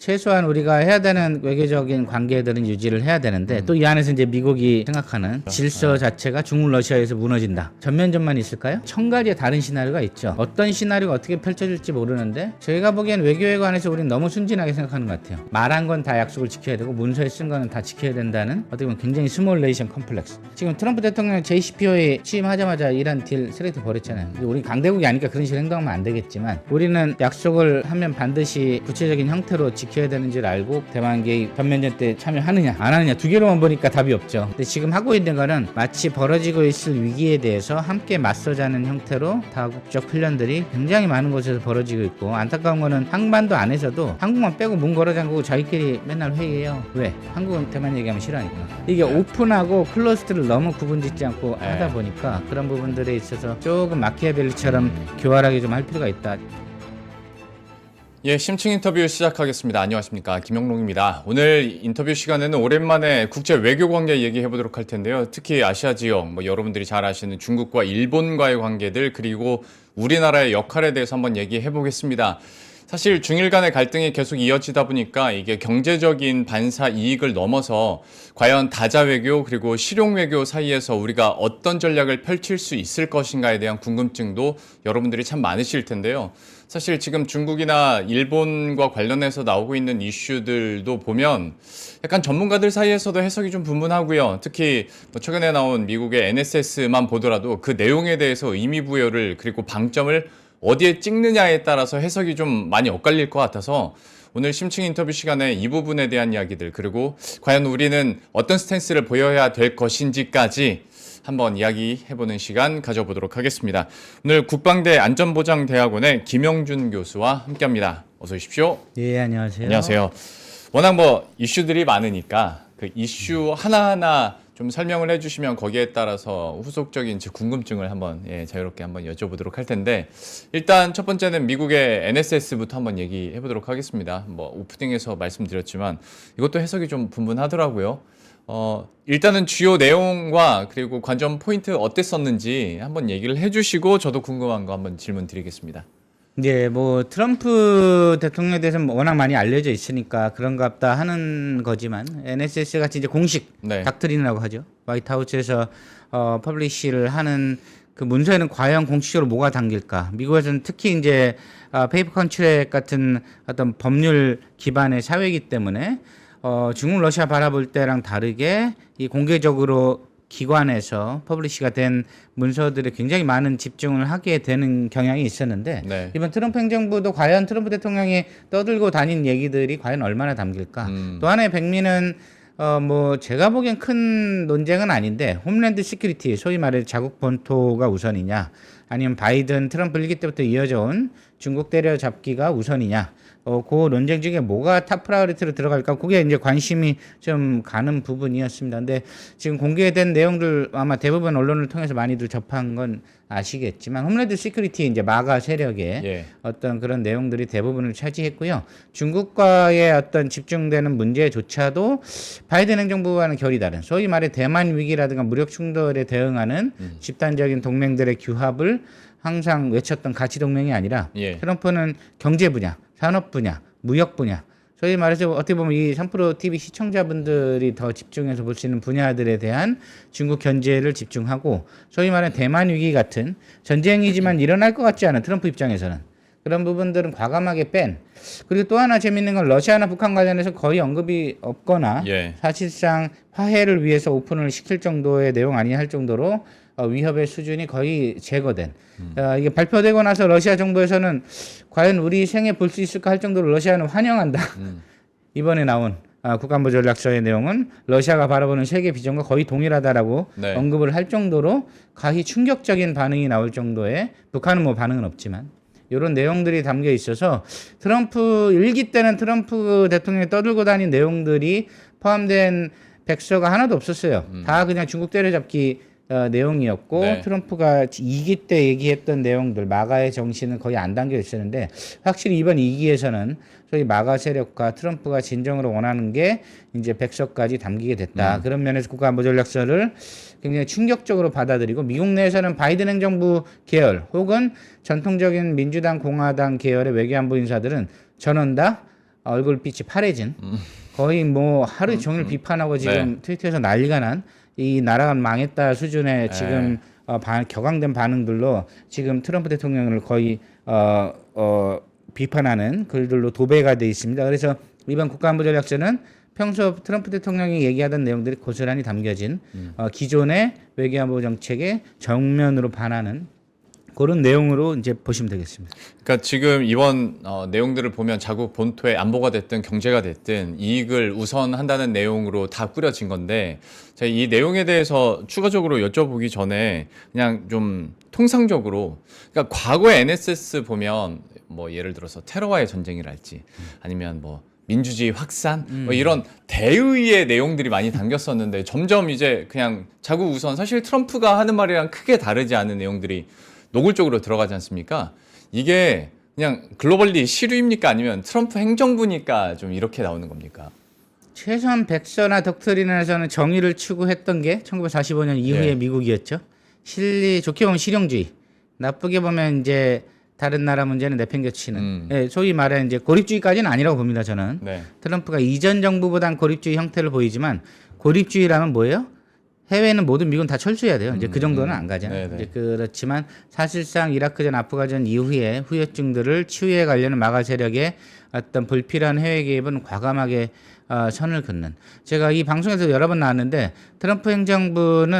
최소한 우리가 해야 되는 외교적인 관계들은 유지를 해야 되는데 또 이 안에서 이제 미국이 생각하는 질서 자체가 중국 러시아에서 무너진다. 전면전만 있을까요? 천 가지의 다른 시나리오가 있죠. 어떤 시나리오가 어떻게 펼쳐질지 모르는데 저희가 보기엔 외교에 관해서 우리는 너무 순진하게 생각하는 것 같아요. 말한 건 다 약속을 지켜야 되고 문서에 쓴 거는 다 지켜야 된다는 어떻게 보면 굉장히 스몰 레이션 컴플렉스. 지금 트럼프 대통령 JCPOA 취임하자마자 이란 딜 쓰레기 버렸잖아요. 우리 강대국이 아니까 그런 식으로 행동하면 안 되겠지만 우리는 약속을 하면 반드시 구체적인 형태로 지켜야 되는 줄 알고 대만계의 전면전 때 참여하느냐 안 하느냐 두 개로만 보니까 답이 없죠. 근데 지금 하고 있는 거는 마치 벌어지고 있을 위기에 대해서 함께 맞서자는 형태로 다국적 훈련들이 굉장히 많은 곳에서 벌어지고 있고 안타까운 거는 한반도 안에서도 한국만 빼고 문 걸어 잠그고 자기끼리 맨날 회의해요. 왜? 한국은 대만 얘기하면 싫어하니까. 이게 오픈하고 클로스드를 너무 구분짓지 않고 하다 보니까 그런 부분들에 있어서 조금 마키아벨리처럼 교활하게 좀 할 필요가 있다. 예, 심층 인터뷰 시작하겠습니다. 안녕하십니까, 김영롱입니다. 오늘 인터뷰 시간에는 오랜만에 국제 외교 관계 얘기해 보도록 할 텐데요. 특히 아시아 지역, 여러분들이 잘 아시는 중국과 일본과의 관계들 그리고 우리나라의 역할에 대해서 한번 얘기해 보겠습니다. 사실 중일 간의 갈등이 계속 이어지다 보니까 이게 경제적인 반사 이익을 넘어서 과연 다자 외교 그리고 실용 외교 사이에서 우리가 어떤 전략을 펼칠 수 있을 것인가에 대한 궁금증도 여러분들이 참 많으실 텐데요. 사실 지금 중국이나 일본과 관련해서 나오고 있는 이슈들도 보면 약간 전문가들 사이에서도 해석이 좀 분분하고요. 특히 최근에 나온 미국의 NSS만 보더라도 그 내용에 대해서 의미 부여를 그리고 방점을 어디에 찍느냐에 따라서 해석이 좀 많이 엇갈릴 것 같아서 오늘 심층 인터뷰 시간에 이 부분에 대한 이야기들 그리고 과연 우리는 어떤 스탠스를 보여야 될 것인지까지 한번 이야기해보는 시간 가져보도록 하겠습니다. 오늘 국방대 안전보장대학원의 김영준 교수와 함께합니다. 어서 오십시오. 예, 안녕하세요. 안녕하세요. 워낙 이슈들이 많으니까 그 이슈 하나하나 좀 설명을 해주시면 거기에 따라서 후속적인 제 궁금증을 한번 자유롭게 한번 여쭤보도록 할 텐데 일단 첫 번째는 미국의 NSS부터 한번 얘기해 보도록 하겠습니다. 오프닝에서 말씀드렸지만 이것도 해석이 좀 분분하더라고요. 일단은 주요 내용과 그리고 관전 포인트 어땠었는지 한번 얘기를 해주시고 저도 궁금한 거 한번 질문 드리겠습니다. 네, 트럼프 대통령에 대해서는 워낙 많이 알려져 있으니까 그런갑다 하는 거지만 NSS 같이 이제 공식 닥트린이라고 하죠. 화이트하우스에서 퍼블리시를 하는 그 문서에는 과연 공식적으로 뭐가 담길까? 미국에서는 특히 이제 페이퍼 컨트랙 같은 어떤 법률 기반의 사회이기 때문에 중국 러시아 바라볼 때랑 다르게 이 공개적으로 기관에서 퍼블리시가 된 문서들에 굉장히 많은 집중을 하게 되는 경향이 있었는데 이번 트럼프 행정부도 과연 트럼프 대통령이 떠들고 다닌 얘기들이 과연 얼마나 담길까? 또 하나의 백미는 제가 보기엔 큰 논쟁은 아닌데 홈랜드 시큐리티 소위 말해 자국 본토가 우선이냐 아니면 바이든 트럼프 1기 때부터 이어져 온 중국 때려잡기가 우선이냐 그 논쟁 중에 뭐가 탑 프라이어리티로 들어갈까? 그게 이제 관심이 좀 가는 부분이었습니다. 근데 지금 공개된 내용들 아마 대부분 언론을 통해서 많이들 접한 건 아시겠지만 홈랜드 시큐리티 이제 마가 세력의 어떤 그런 내용들이 대부분을 차지했고요. 중국과의 어떤 집중되는 문제조차도 바이든 행정부와는 결이 다른 소위 말해 대만 위기라든가 무력 충돌에 대응하는 집단적인 동맹들의 규합을 항상 외쳤던 가치 동맹이 아니라 트럼프는 경제 분야, 산업 분야, 무역 분야, 소위 말해서 어떻게 보면 이 3프로 TV 시청자분들이 더 집중해서 볼 수 있는 분야들에 대한 중국 견제를 집중하고 소위 말하는 대만 위기 같은 전쟁이지만 일어날 것 같지 않은 트럼프 입장에서는 그런 부분들은 과감하게 뺀. 그리고 또 하나 재밌는 건 러시아나 북한 관련해서 거의 언급이 없거나 사실상 화해를 위해서 오픈을 시킬 정도의 내용 아니냐 할 정도로 위협의 수준이 거의 제거된. 이게 발표되고 나서 러시아 정부에서는 과연 우리 생에 볼 수 있을까 할 정도로 러시아는 환영한다. 이번에 나온 국가안보 전략서의 내용은 러시아가 바라보는 세계 비전과 거의 동일하다라고 언급을 할 정도로 가히 충격적인 반응이 나올 정도의 북한은 반응은 없지만 이런 내용들이 담겨 있어서 트럼프 일기 때는 트럼프 대통령이 떠들고 다닌 내용들이 포함된 백서가 하나도 없었어요. 다 그냥 중국 때려잡기 내용이었고 트럼프가 2기 때 얘기했던 내용들 마가의 정신은 거의 안 담겨 있었는데 확실히 이번 2기에서는 소위 마가 세력과 트럼프가 진정으로 원하는 게 이제 백서까지 담기게 됐다. 그런 면에서 국가안보전략서를 굉장히 충격적으로 받아들이고 미국 내에서는 바이든 행정부 계열 혹은 전통적인 민주당 공화당 계열의 외교안보 인사들은 전원 다 얼굴빛이 파래진 거의 뭐 하루 종일 비판하고 지금 네. 트위터에서 난리가 난 이 나라가 망했다 수준의 지금 격앙된 반응들로 지금 트럼프 대통령을 거의 비판하는 글들로 도배가 돼 있습니다. 그래서 이번 국가안보전략서는 평소 트럼프 대통령이 얘기하던 내용들이 고스란히 담겨진 기존의 외교안보 정책에 정면으로 반하는 그런 내용으로 이제 보시면 되겠습니다. 그러니까 지금 이번 내용들을 보면 자국 본토의 안보가 됐든 경제가 됐든 이익을 우선한다는 내용으로 다 꾸려진 건데 제가 이 내용에 대해서 추가적으로 여쭤보기 전에 그냥 좀 통상적으로 그러니까 과거에 NSS 보면 뭐 예를 들어서 테러와의 전쟁이랄지 아니면 뭐 민주주의 확산 뭐 이런 대의의 내용들이 많이 담겼었는데 점점 이제 그냥 자국 우선 사실 트럼프가 하는 말이랑 크게 다르지 않은 내용들이 노골적으로 들어가지 않습니까? 이게 그냥 글로벌리 시류입니까? 아니면 트럼프 행정부니까 좀 이렇게 나오는 겁니까? 최소한 백서나 덕트린에서는 정의를 추구했던 게 1945년 이후의 미국이었죠. 좋게 보면 실용주의, 나쁘게 보면 이제 다른 나라 문제는 내팽개치는, 소위 말하는 이제 고립주의까지는 아니라고 봅니다. 저는 트럼프가 이전 정부보단 고립주의 형태를 보이지만 고립주의라면 뭐예요? 해외는 모든 미군 다 철수해야 돼요. 이제 그 정도는 안 가잖아요. 이제 그렇지만 사실상 이라크전, 아프가전 이후에 후유증들을 치유해 가려는 마가 세력의 어떤 불필요한 해외 개입은 과감하게 선을 긋는. 제가 이 방송에서 여러 번 나왔는데 트럼프 행정부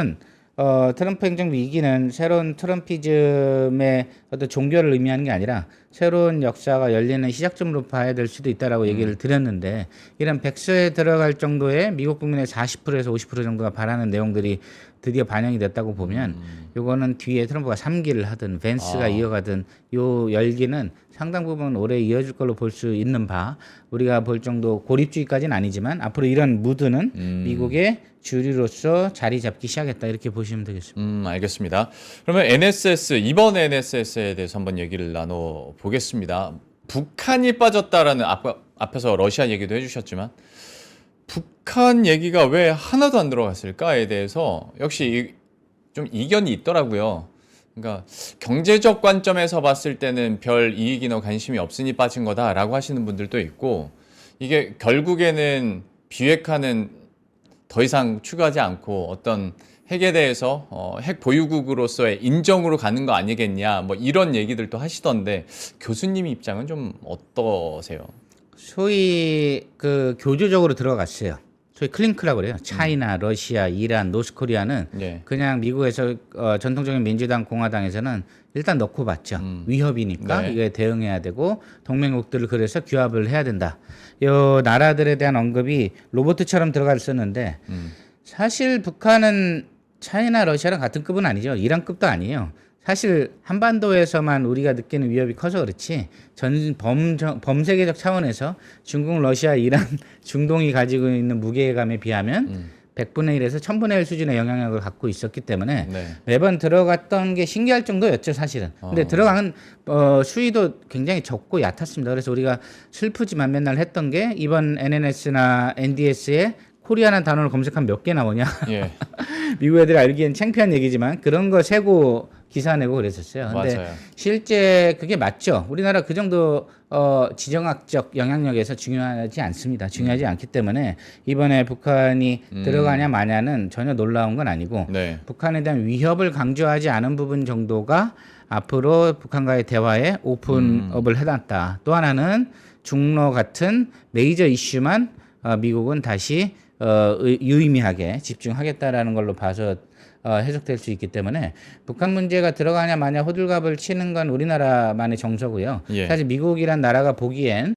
이기는 새로운 트럼피즘의 어떤 종교를 의미하는 게 아니라 새로운 역사가 열리는 시작점으로 봐야 될 수도 있다라고 얘기를 드렸는데 이런 백서에 들어갈 정도의 미국 국민의 40%에서 50% 정도가 바라는 내용들이 드디어 반영이 됐다고 보면 요거는 뒤에 트럼프가 3기를 하든 벤스가 이어가든 요 열기는 상당 부분 오래 이어질 걸로 볼 수 있는 바 우리가 볼 정도 고립주의까지는 아니지만 앞으로 이런 무드는 미국의 주류로서 자리 잡기 시작했다 이렇게 보시면 되겠습니다. 알겠습니다. 그러면 이번 NSS에 대해서 한번 얘기를 나눠 보겠습니다. 북한이 빠졌다라는 앞에서 러시아 얘기도 해주셨지만 북한 얘기가 왜 하나도 안 들어갔을까에 대해서 역시 좀 이견이 있더라고요. 그러니까 경제적 관점에서 봤을 때는 별 이익이나 관심이 없으니 빠진 거다라고 하시는 분들도 있고 이게 결국에는 비핵화는 더 이상 추구하지 않고 어떤 핵에 대해서 핵 보유국으로서의 인정으로 가는 거 아니겠냐 뭐 이런 얘기들도 하시던데 교수님 입장은 좀 어떠세요? 소위 그 교조적으로 들어갔어요. 소위 클링크라고 그래요. 차이나, 러시아, 이란, 노스코리아는 그냥 미국에서 전통적인 민주당, 공화당에서는 일단 넣고 봤죠. 위협이니까 이게 대응해야 되고 동맹국들을 그래서 규합을 해야 된다. 요 나라들에 대한 언급이 로봇처럼 들어갔었는데 사실 북한은 차이나, 러시아랑 같은 급은 아니죠. 이란급도 아니에요. 사실 한반도에서만 우리가 느끼는 위협이 커서 그렇지 범세계적 차원에서 중국, 러시아, 이란, 중동이 가지고 있는 무게감에 비하면 100분의 1에서 1000분의 1 수준의 영향력을 갖고 있었기 때문에 매번 들어갔던 게 신기할 정도였죠 사실은. 근데 들어간 수위도 굉장히 적고 얕았습니다. 그래서 우리가 슬프지만 맨날 했던 게 이번 NNS나 NDS에 코리아라는 단어를 검색하면 몇 개 나오냐. 미국 애들이 알기엔 창피한 얘기지만 그런 거 세고 기사 내고 그랬었어요. 근데 맞아요. 실제 그게 맞죠. 우리나라 그 정도 지정학적 영향력에서 중요하지 않습니다. 중요하지 않기 때문에 이번에 북한이 들어가냐 마냐는 전혀 놀라운 건 아니고 북한에 대한 위협을 강조하지 않은 부분 정도가 앞으로 북한과의 대화에 오픈업을 해놨다. 또 하나는 중러 같은 메이저 이슈만 미국은 다시 유의미하게 집중하겠다라는 걸로 봐서 해석될 수 있기 때문에 북한 문제가 들어가냐 마냐 호들갑을 치는 건 우리나라만의 정서고요. 사실 미국이란 나라가 보기엔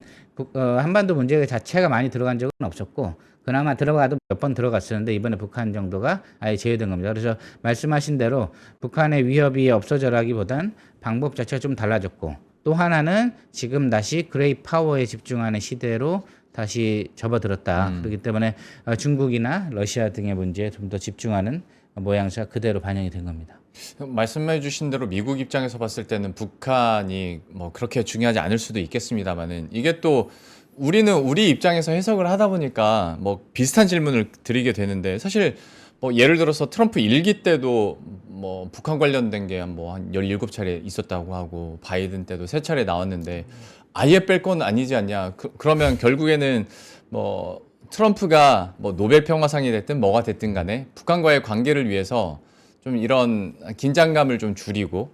한반도 문제 자체가 많이 들어간 적은 없었고 그나마 들어가도 몇 번 들어갔었는데 이번에 북한 정도가 아예 제외된 겁니다. 그래서 말씀하신 대로 북한의 위협이 없어져라기보단 방법 자체가 좀 달라졌고 또 하나는 지금 다시 그레이 파워에 집중하는 시대로 다시 접어들었다. 그렇기 때문에 중국이나 러시아 등의 문제에 좀 더 집중하는 모양새가 그대로 반영이 된 겁니다. 말씀해 주신 대로 미국 입장에서 봤을 때는 북한이 뭐 그렇게 중요하지 않을 수도 있겠습니다만은 이게 또 우리는 우리 입장에서 해석을 하다 보니까 뭐 비슷한 질문을 드리게 되는데 사실 뭐 예를 들어서 트럼프 1기 때도 뭐 북한 관련된 게 한 17차례 있었다고 하고 바이든 때도 3차례 나왔는데 아예 뺄 건 아니지 않냐. 그러면 결국에는 뭐 트럼프가 뭐 노벨 평화상이 됐든 뭐가 됐든 간에 북한과의 관계를 위해서 좀 이런 긴장감을 좀 줄이고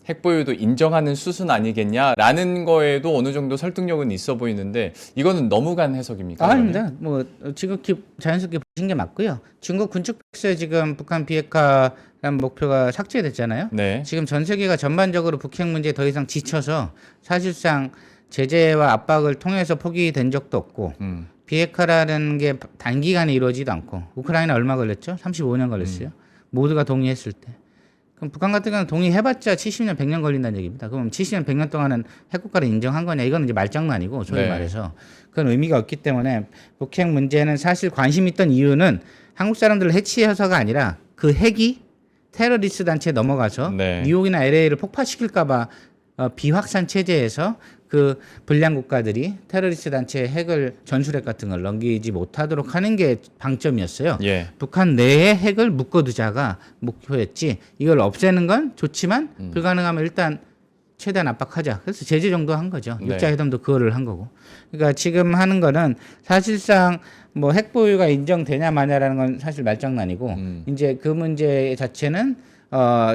핵 보유도 인정하는 수순 아니겠냐라는 거에도 어느 정도 설득력은 있어 보이는데 이거는 너무 간 해석입니까? 아닙니다. 뭐 지극히 자연스럽게 보신 게 맞고요. 중국 군축 백서에 지금 북한 비핵화라는 목표가 삭제됐잖아요. 네. 지금 전 세계가 전반적으로 북핵 문제에 더 이상 지쳐서 사실상 제재와 압박을 통해서 포기된 적도 없고 비핵화라는 게 단기간에 이루어지지도 않고 우크라이나 얼마 걸렸죠? 35년 걸렸어요. 모두가 동의했을 때. 그럼 북한 같은 경우는 동의해봤자 70년, 100년 걸린다는 얘기입니다. 그럼 70년, 100년 동안은 핵국가를 인정한 거냐? 이거는 이제 말장난이고 소위 네. 말해서 그건 의미가 없기 때문에 북핵 문제는 사실 관심 있던 이유는 한국 사람들을 해치해서가 아니라 그 핵이 테러리스트 단체에 넘어가서 네. 뉴욕이나 LA를 폭파시킬까봐 비확산 체제에서 그 불량 국가들이 테러리스트 단체의 핵을 전술핵 같은 걸 넘기지 못하도록 하는 게 방점이었어요. 예. 북한 내에 핵을 묶어두자가 목표였지. 이걸 없애는 건 좋지만 불가능하면 일단 최대한 압박하자. 그래서 제재 정도 한 거죠. 네. 6자 회담도 그거를 한 거고. 그러니까 지금 하는 거는 사실상 뭐 핵 보유가 인정되냐 마냐라는 건 사실 말장난이고 이제 그 문제 자체는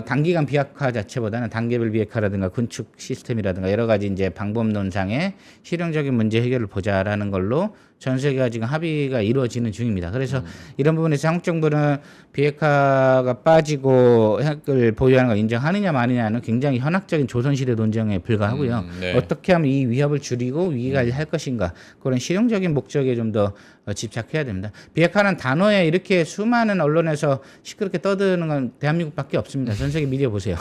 단기간 비핵화 자체보다는 단계별 비핵화라든가 군축 시스템이라든가 여러 가지 이제 방법론상의 실용적인 문제 해결을 보자라는 걸로 전 세계가 지금 합의가 이루어지는 중입니다. 그래서 이런 부분에서 한국 정부는 비핵화가 빠지고 핵을 보유하는 걸 인정하느냐 마느냐는 굉장히 현학적인 조선시대 논쟁에 불과하고요. 네. 어떻게 하면 이 위협을 줄이고 위기관리할 것인가 그런 실용적인 목적에 좀 더 집착해야 됩니다. 비핵화는 단어에 이렇게 수많은 언론에서 시끄럽게 떠드는 건 대한민국밖에 없습니다. 전 세계 미디어 보세요.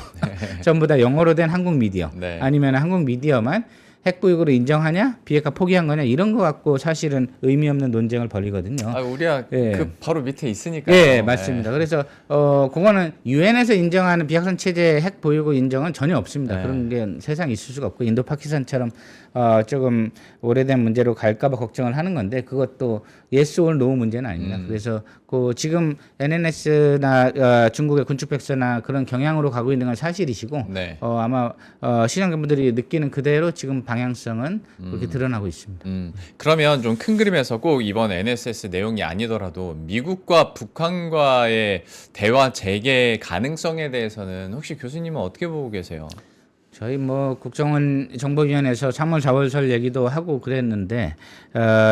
전부 다 영어로 된 한국 미디어 네. 아니면 한국 미디어만 핵보유국으로 인정하냐 비핵화 포기한 거냐 이런 거 갖고 사실은 의미 없는 논쟁을 벌이거든요. 아, 우리가 예. 그 바로 밑에 있으니까요. 예, 맞습니다. 그래서 그거는 유엔에서 인정하는 비핵화 체제 핵 보유국 인정은 전혀 없습니다. 네. 그런 게 세상에 있을 수가 없고 인도 파키스탄처럼 조금 오래된 문제로 갈까봐 걱정을 하는 건데 그것도 yes or no 문제는 아닙니다. 그래서 그 지금 NNS나 중국의 군축백서나 그런 경향으로 가고 있는 건 사실이시고 네. 아마 시청자분들이 느끼는 그대로 지금 방향성은 그렇게 드러나고 있습니다. 그러면 좀 큰 그림에서 꼭 이번 NSS 내용이 아니더라도 미국과 북한과의 대화 재개 가능성에 대해서는 혹시 교수님은 어떻게 보고 계세요? 저희 뭐 국정원 정보위원회에서 3월 4월설 얘기도 하고 그랬는데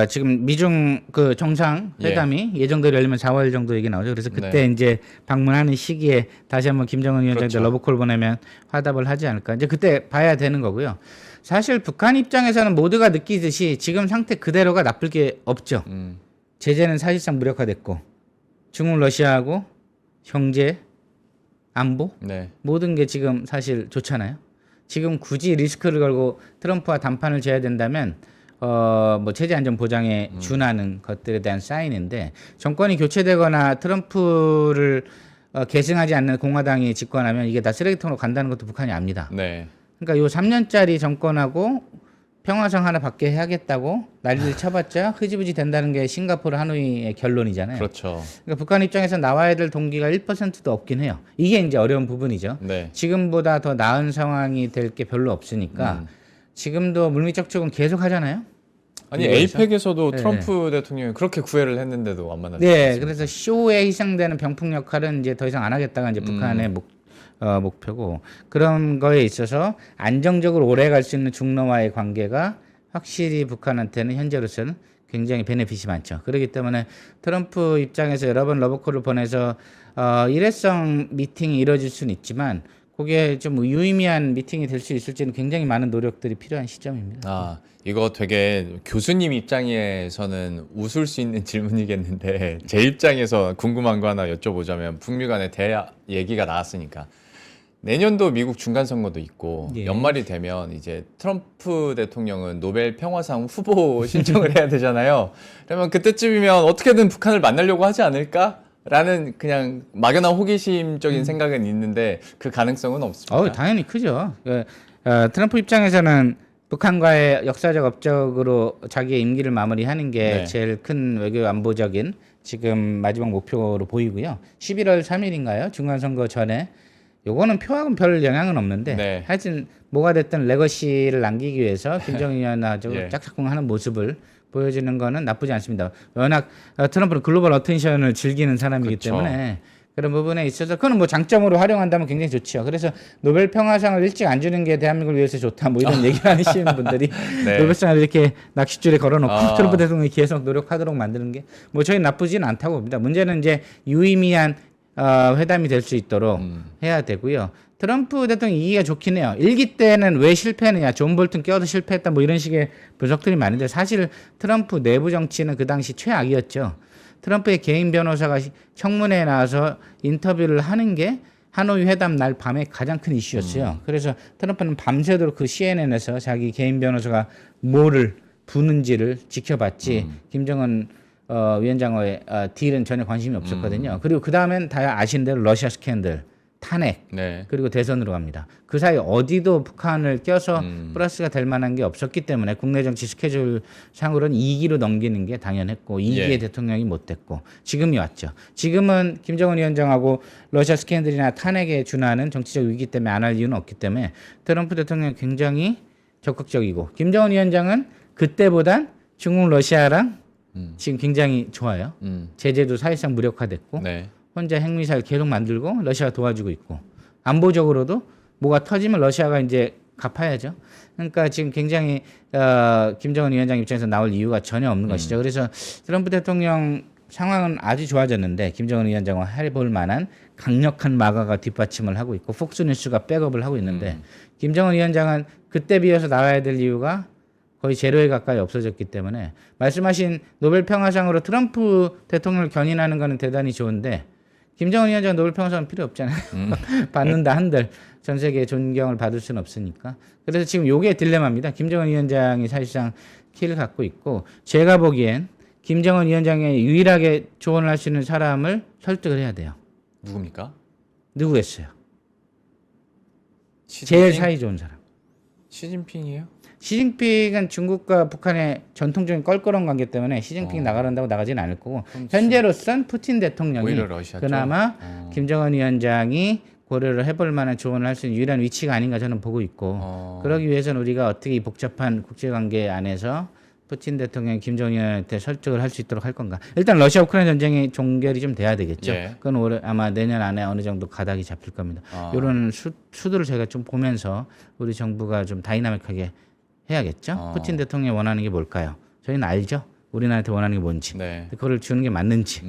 지금 미중 그 정상 회담이 예정대로 열리면 4월 정도 얘기 나오죠. 그래서 그때 네. 이제 방문하는 시기에 다시 한번 김정은 위원장한테 그렇죠. 러브콜 보내면 화답을 하지 않을까. 이제 그때 봐야 되는 거고요. 사실 북한 입장에서는 모두가 느끼듯이 지금 상태 그대로가 나쁠 게 없죠. 제재는 사실상 무력화됐고 중국 러시아하고 형제 안보 네. 모든 게 지금 사실 좋잖아요. 지금 굳이 리스크를 걸고 트럼프와 담판을 져야 된다면 뭐 체제 안전 보장에 준하는 것들에 대한 사인인데 정권이 교체되거나 트럼프를 계승하지 않는 공화당이 집권하면 이게 다 쓰레기통으로 간다는 것도 북한이 압니다. 네. 그러니까 요 3년짜리 정권하고 평화성 하나 받게 해야겠다고 난리를 쳐봤자 흐지부지 된다는 게 싱가포르 하노이의 결론이잖아요. 그렇죠. 그러니까 북한 입장에서 나와야 될 동기가 1%도 없긴 해요. 이게 이제 어려운 부분이죠. 네. 지금보다 더 나은 상황이 될 게 별로 없으니까 지금도 물밑접촉은 계속 하잖아요. 아니 미국에서? 에이펙에서도 네. 트럼프 대통령이 그렇게 구애를 했는데도 안 만났어요. 네, 그래서 쇼에 희생되는 병풍 역할은 이제 더 이상 안 하겠다가 이제 북한의 목표고 그런 거에 있어서 안정적으로 오래 갈 수 있는 중러와의 관계가 확실히 북한한테는 현재로서는 굉장히 베네핏이 많죠. 그렇기 때문에 트럼프 입장에서 여러 번 러브콜을 보내서 일회성 미팅이 이루어질 수는 있지만 그게 좀 유의미한 미팅이 될 수 있을지는 굉장히 많은 노력들이 필요한 시점입니다. 아, 이거 되게 교수님 입장에서는 웃을 수 있는 질문이겠는데 제 입장에서 궁금한 거 하나 여쭤보자면 북미 간의 대화 얘기가 나왔으니까 내년도 미국 중간선거도 있고 예. 연말이 되면 이제 트럼프 대통령은 노벨 평화상 후보 신청을 해야 되잖아요. 그러면 그때쯤이면 어떻게든 북한을 만나려고 하지 않을까? 라는 그냥 막연한 호기심적인 생각은 있는데 그 가능성은 없습니다. 당연히 크죠. 트럼프 입장에서는 북한과의 역사적 업적으로 자기의 임기를 마무리하는 게 네. 제일 큰 외교 안보적인 지금 마지막 목표로 보이고요. 11월 3일인가요? 중간선거 전에 요거는 표하고는 별 영향은 없는데 네. 하여튼 뭐가 됐든 레거시를 남기기 위해서 김정은 위원하고 예. 짝짝꿍하는 모습을 보여주는 거는 나쁘지 않습니다. 워낙 트럼프는 글로벌 어텐션을 즐기는 사람이기 그렇죠. 때문에 그런 부분에 있어서 그건 뭐 장점으로 활용한다면 굉장히 좋죠. 그래서 노벨 평화상을 일찍 안 주는 게 대한민국을 위해서 좋다 뭐 이런 얘기를 하시는 분들이 네. 노벨상을 이렇게 낚싯줄에 걸어놓고 트럼프 아. 대통령이 계속 노력하도록 만드는 게 뭐 저희 나쁘지는 않다고 봅니다. 문제는 이제 유의미한 회담이 될 수 있도록 해야 되고요. 트럼프 대통령 이기가 좋긴 해요. 1기 때는 왜 실패했느냐. 존 볼튼 껴도 실패했다 뭐 이런 식의 분석들이 많은데 사실 트럼프 내부 정치는 그 당시 최악이었죠. 트럼프의 개인 변호사가 청문회에 나와서 인터뷰를 하는 게 하노이 회담 날 밤에 가장 큰 이슈였어요. 그래서 트럼프는 밤새도록 그 CNN에서 자기 개인 변호사가 뭐를 부는지를 지켜봤지 김정은 위원장의 딜은 전혀 관심이 없었거든요. 그리고 그 다음엔 다 아시는 대로 러시아 스캔들, 탄핵, 네. 그리고 대선으로 갑니다. 그 사이 어디도 북한을 껴서 플러스가 될 만한 게 없었기 때문에 국내 정치 스케줄 상으로는 2기로 넘기는 게 당연했고 2기의 예. 대통령이 못 됐고 지금이 왔죠. 지금은 김정은 위원장하고 러시아 스캔들이나 탄핵에 준하는 정치적 위기 때문에 안 할 이유는 없기 때문에 트럼프 대통령이 굉장히 적극적이고 김정은 위원장은 그때보단 중국, 러시아랑 지금 굉장히 좋아요. 제재도 사실상 무력화됐고 네. 혼자 핵미사일 계속 만들고 러시아가 도와주고 있고 안보적으로도 뭐가 터지면 러시아가 이제 갚아야죠. 그러니까 지금 굉장히 김정은 위원장 입장에서 나올 이유가 전혀 없는 것이죠. 그래서 트럼프 대통령 상황은 아주 좋아졌는데 김정은 위원장과 해볼 만한 강력한 마가가 뒷받침을 하고 있고 폭스뉴스가 백업을 하고 있는데 김정은 위원장은 그때 비해서 나와야 될 이유가 거의 제로에 가까이 없어졌기 때문에 말씀하신 노벨 평화상으로 트럼프 대통령을 견인하는 거는 대단히 좋은데 김정은 위원장 노벨 평화상은 필요 없잖아요. 받는다 한들 전 세계의 존경을 받을 수는 없으니까. 그래서 지금 요게 딜레마입니다. 김정은 위원장이 사실상 키를 갖고 있고 제가 보기엔 김정은 위원장의 유일하게 조언을 할 수 있는 사람을 설득을 해야 돼요. 누굽니까? 누구겠어요? 시진핑? 제일 사이 좋은 사람. 시진핑이에요? 시진핑은 중국과 북한의 전통적인 껄끄러운 관계 때문에 시진핑이 나가란다고 나가지는 않을 거고 현재로선 푸틴 대통령이 오히려 러시아죠? 그나마 김정은 위원장이 고려를 해볼 만한 조언을 할 수 있는 유일한 위치가 아닌가 저는 보고 있고 그러기 위해서는 우리가 어떻게 이 복잡한 국제관계 안에서 푸틴 대통령이 김정은 위원장한테 설득을 할 수 있도록 할 건가. 일단 러시아 우크라이나 전쟁이 종결이 좀 돼야 되겠죠. 예. 그건 올해 아마 내년 안에 어느 정도 가닥이 잡힐 겁니다. 이런 수들을 저희가 좀 보면서 우리 정부가 좀 다이나믹하게 해야겠죠. 푸틴 대통령이 원하는 게 뭘까요? 저희는 알죠. 우리나라한테 원하는 게 뭔지. 네. 그걸 주는 게 맞는지.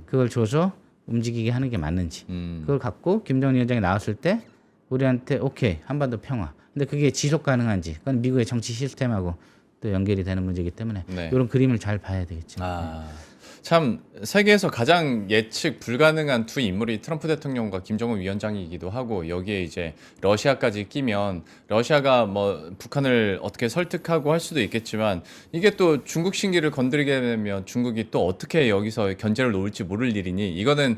그걸 줘서 움직이게 하는 게 맞는지. 그걸 갖고 김정은 위원장이 나왔을 때 우리한테 오케이 한반도 평화. 근데 그게 지속 가능한지. 그건 미국의 정치 시스템하고 또 연결이 되는 문제이기 때문에 네. 이런 그림을 잘 봐야 되겠죠. 참 세계에서 가장 예측 불가능한 두 인물이 트럼프 대통령과 김정은 위원장이기도 하고 여기에 이제 러시아까지 끼면 러시아가 뭐 북한을 어떻게 설득하고 할 수도 있겠지만 이게 또 중국 신기를 건드리게 되면 중국이 또 어떻게 여기서 견제를 놓을지 모를 일이니 이거는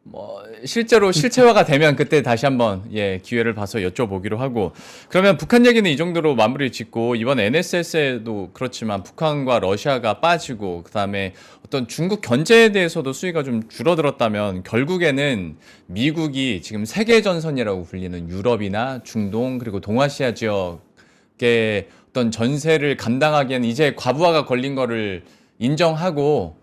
뭐 실제로 실체화가 되면 그때 다시 한번 기회를 봐서 여쭤보기로 하고 그러면 북한 얘기는 이 정도로 마무리 짓고 이번 NSS에도 그렇지만 북한과 러시아가 빠지고 그다음에 어떤 중국 견제에 대해서도 수위가 좀 줄어들었다면 결국에는 미국이 지금 세계 전선이라고 불리는 유럽이나 중동 그리고 동아시아 지역의 어떤 전세를 감당하기엔 이제 과부하가 걸린 거를 인정하고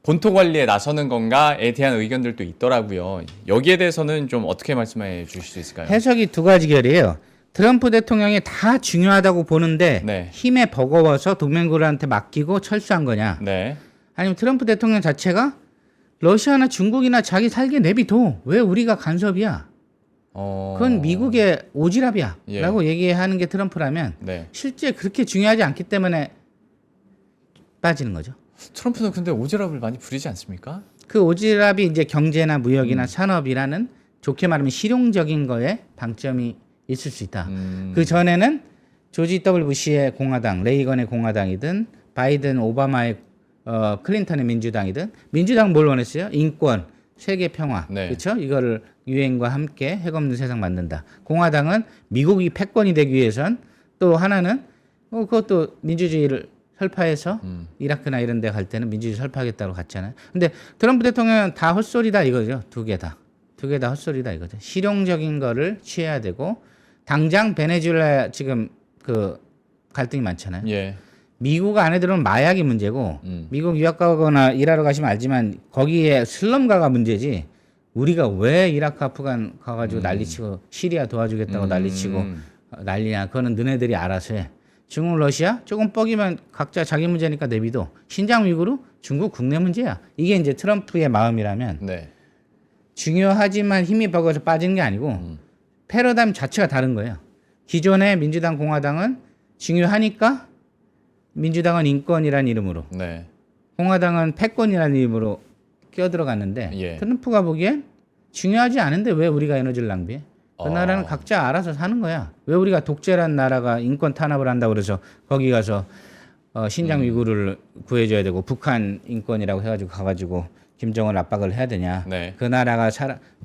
본토 관리에 나서는 건가에 대한 의견들도 있더라고요. 여기에 대해서는 좀 어떻게 말씀해 주실 수 있을까요? 해석이 두 가지 결이에요. 트럼프 대통령이 다 중요하다고 보는데 네. 힘에 버거워서 동맹국한테 맡기고 철수한 거냐. 네. 아니면 트럼프 대통령 자체가 러시아나 중국이나 자기 살게 내비둬. 왜 우리가 간섭이야. 그건 미국의 오지랖이야. 예. 라고 얘기하는 게 트럼프라면 네. 실제 그렇게 중요하지 않기 때문에 빠지는 거죠. 트럼프는 근데 오지랖을 많이 부리지 않습니까? 그 오지랖이 이제 경제나 무역이나 산업이라는 좋게 말하면 실용적인 거에 방점이 있을 수 있다. 그 전에는 조지 W 부시의 공화당, 레이건의 공화당이든 바이든, 오바마의 클린턴의 민주당이든 민주당은 뭘 원했어요? 인권, 세계 평화, 네. 그렇죠? 이거를 유엔과 함께 핵 없는 세상 만든다. 공화당은 미국이 패권이 되기 위해선 또 하나는 그것도 민주주의를 설파해서 이라크나 이런 데 갈 때는 민주주의 설파하겠다고 갔잖아요. 근데 트럼프 대통령은 다 헛소리다 이거죠. 두 개 다. 두 개 다 헛소리다 이거죠. 실용적인 거를 취해야 되고 당장 베네수엘라 지금 그 갈등이 많잖아요. 예. 미국 안에 들어오면 마약이 문제고 미국 유학 가거나 일하러 가시면 알지만 거기에 슬럼가가 문제지 우리가 왜 이라크 아프간 가가지고 난리치고 시리아 도와주겠다고 난리치고 난리냐. 그거는 너네들이 알아서 해. 중국 러시아 조금 뻐기면 각자 자기 문제니까 내비도 신장 위구르 중국 국내 문제야. 이게 이제 트럼프의 마음이라면 네. 중요하지만 힘이 버거워서 빠지는 게 아니고 패러다임 자체가 다른 거예요. 기존의 민주당 공화당은 중요하니까 민주당은 인권이라는 이름으로 네. 공화당은 패권이라는 이름으로 끼어들어갔는데 예. 트럼프가 보기엔 중요하지 않은데 왜 우리가 에너지를 낭비해? 그 나라는 각자 알아서 사는 거야. 왜 우리가 독재란 나라가 인권 탄압을 한다고 그래서 거기 가서 신장 위구르를 구해줘야 되고 북한 인권이라고 해가지고 가가지고 김정은 압박을 해야 되냐. 네. 그 나라가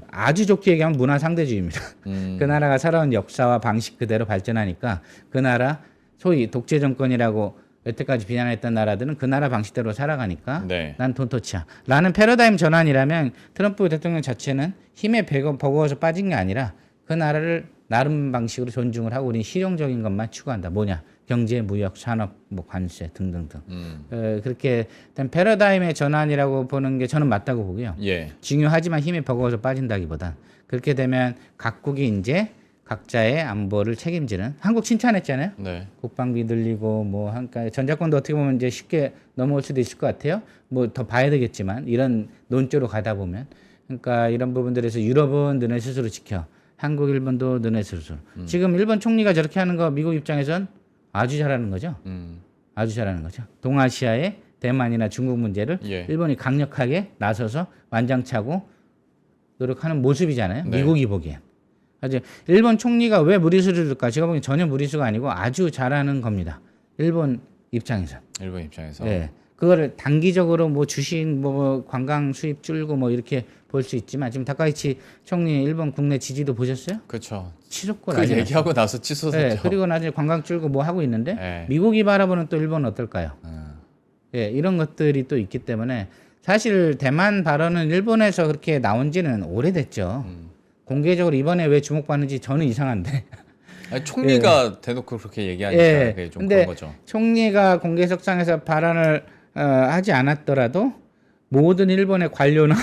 아주 좋게 얘기하면 문화 상대주의입니다. 그 나라가 살아온 역사와 방식 그대로 발전하니까 그 나라 소위 독재 정권이라고 여태까지 비난했던 나라들은 그 나라 방식대로 살아가니까 네. 난 돈토치야. 라는 패러다임 전환이라면 트럼프 대통령 자체는 힘에 버거워서 빠진 게 아니라 그 나라를 나름 방식으로 존중을 하고 우리는 실용적인 것만 추구한다. 뭐냐? 경제, 무역, 산업, 뭐 관세 등등등. 그렇게 된 패러다임의 전환이라고 보는 게 저는 맞다고 보고요. 예. 중요하지만 힘이 버거워서 빠진다기보단 그렇게 되면 각국이 이제 각자의 안보를 책임지는 한국 칭찬했잖아요. 네. 국방비 늘리고 뭐 한가 전자권도 어떻게 보면 이제 쉽게 넘어올 수도 있을 것 같아요. 뭐 더 봐야 되겠지만 이런 논조로 가다 보면 그러니까 이런 부분들에서 유럽은 너네 스스로 지켜. 한국, 일본도 너네 스스로. 지금 일본 총리가 저렇게 하는 거 미국 입장에선 아주 잘하는 거죠. 아주 잘하는 거죠. 동아시아의 대만이나 중국 문제를 예. 일본이 강력하게 나서서 완장차고 노력하는 모습이잖아요. 네. 미국이 보기엔. 아주 일본 총리가 왜 무리수를 둘까? 제가 보기엔 전혀 무리수가 아니고 아주 잘하는 겁니다. 일본 입장에서. 일본 입장에서. 네. 그거를 단기적으로 뭐 주식 뭐 관광 수입 줄고 뭐 이렇게 볼 수 있지만 지금 다카이치 총리 일본 국내 지지도 보셨어요? 그렇죠. 치솟고 그 얘기하고 나서 취소했죠. 네, 그리고 나중에 관광 줄고 뭐 하고 있는데 네. 미국이 바라보는 또 일본은 어떨까요? 예, 이런 것들이 또 있기 때문에 사실 대만 발언은 일본에서 그렇게 나온 지는 오래됐죠. 공개적으로 이번에 왜 주목받는지 저는 이상한데. 아니, 총리가 대놓고 그렇게 얘기하니까 예. 그게 좀 근데 그런 거죠. 총리가 공개석상에서 발언을 하지 않았더라도 모든 일본의 관료나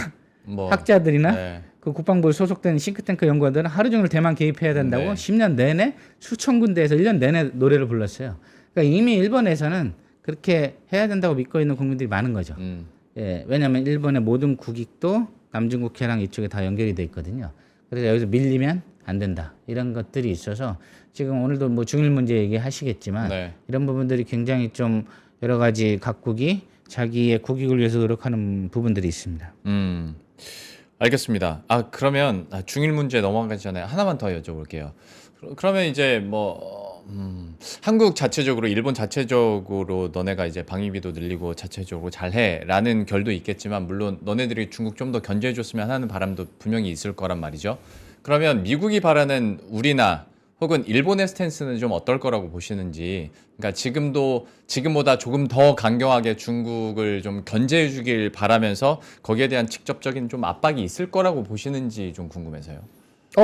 뭐, 학자들이나 네. 그 국방부에 소속된 싱크탱크 연구원들은 하루 종일 대만 개입해야 된다고 네. 10년 내내 수천 군데에서 1년 내내 노래를 불렀어요. 그러니까 이미 일본에서는 그렇게 해야 된다고 믿고 있는 국민들이 많은 거죠. 예, 왜냐하면 일본의 모든 국익도 남중국해랑 이쪽에 다 연결이 돼 있거든요. 그래서 여기서 밀리면 안 된다. 이런 것들이 있어서 지금 오늘도 뭐 중일 문제 얘기하시겠지만 네. 이런 부분들이 굉장히 좀 여러 가지 각국이 자기의 국익을 위해서 노력하는 부분들이 있습니다. 알겠습니다. 그러면 중일 문제 넘어가기 전에 하나만 더 여쭤볼게요. 그러면 이제 뭐 한국 자체적으로 일본 자체적으로 너네가 이제 방위비도 늘리고 자체적으로 잘해라는 결도 있겠지만 물론 너네들이 중국 좀 더 견제해줬으면 하는 바람도 분명히 있을 거란 말이죠. 그러면 미국이 바라는 우리나 혹은 일본의 스탠스는 좀 어떨 거라고 보시는지, 그러니까 지금보다 조금 더 강경하게 중국을 좀 견제해 주길 바라면서 거기에 대한 직접적인 좀 압박이 있을 거라고 보시는지 좀 궁금해서요.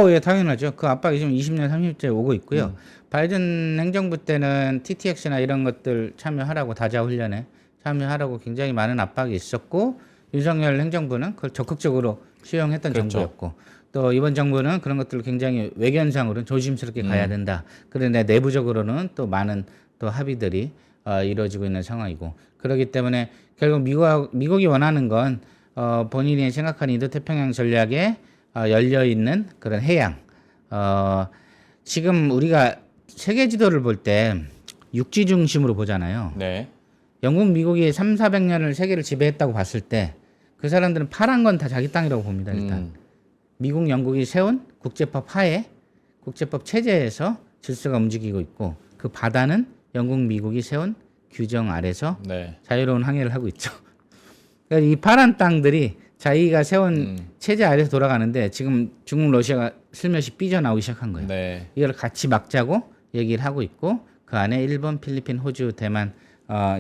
예, 당연하죠. 그 압박이 지금 20년, 30년째 오고 있고요. 바이든 행정부 때는 TTX나 이런 것들 참여하라고 다자훈련에 참여하라고 굉장히 많은 압박이 있었고 윤석열 행정부는 그걸 적극적으로 수용했던 그렇죠. 정부였고 또 이번 정부는 그런 것들을 굉장히 외견상으로는 조심스럽게 가야 된다. 그런데 내부적으로는 또 많은 또 합의들이 이루어지고 있는 상황이고 그렇기 때문에 결국 미국이 원하는 건 본인이 생각하는 인도태평양 전략에 열려 있는 그런 해양. 지금 우리가 세계 지도를 볼 때 육지 중심으로 보잖아요. 네. 영국, 미국이 300~400년을 세계를 지배했다고 봤을 때 그 사람들은 파란 건 다 자기 땅이라고 봅니다. 일단 미국, 영국이 세운 국제법 하에 국제법 체제에서 질서가 움직이고 있고 그 바다는 영국, 미국이 세운 규정 아래서 네. 자유로운 항해를 하고 있죠. 그러니까 이 파란 땅들이 자기가 세운 체제 아래서 돌아가는데 지금 중국, 러시아가 슬며시 삐져나오기 시작한 거예요. 네. 이걸 같이 막자고 얘기를 하고 있고 그 안에 일본, 필리핀, 호주, 대만,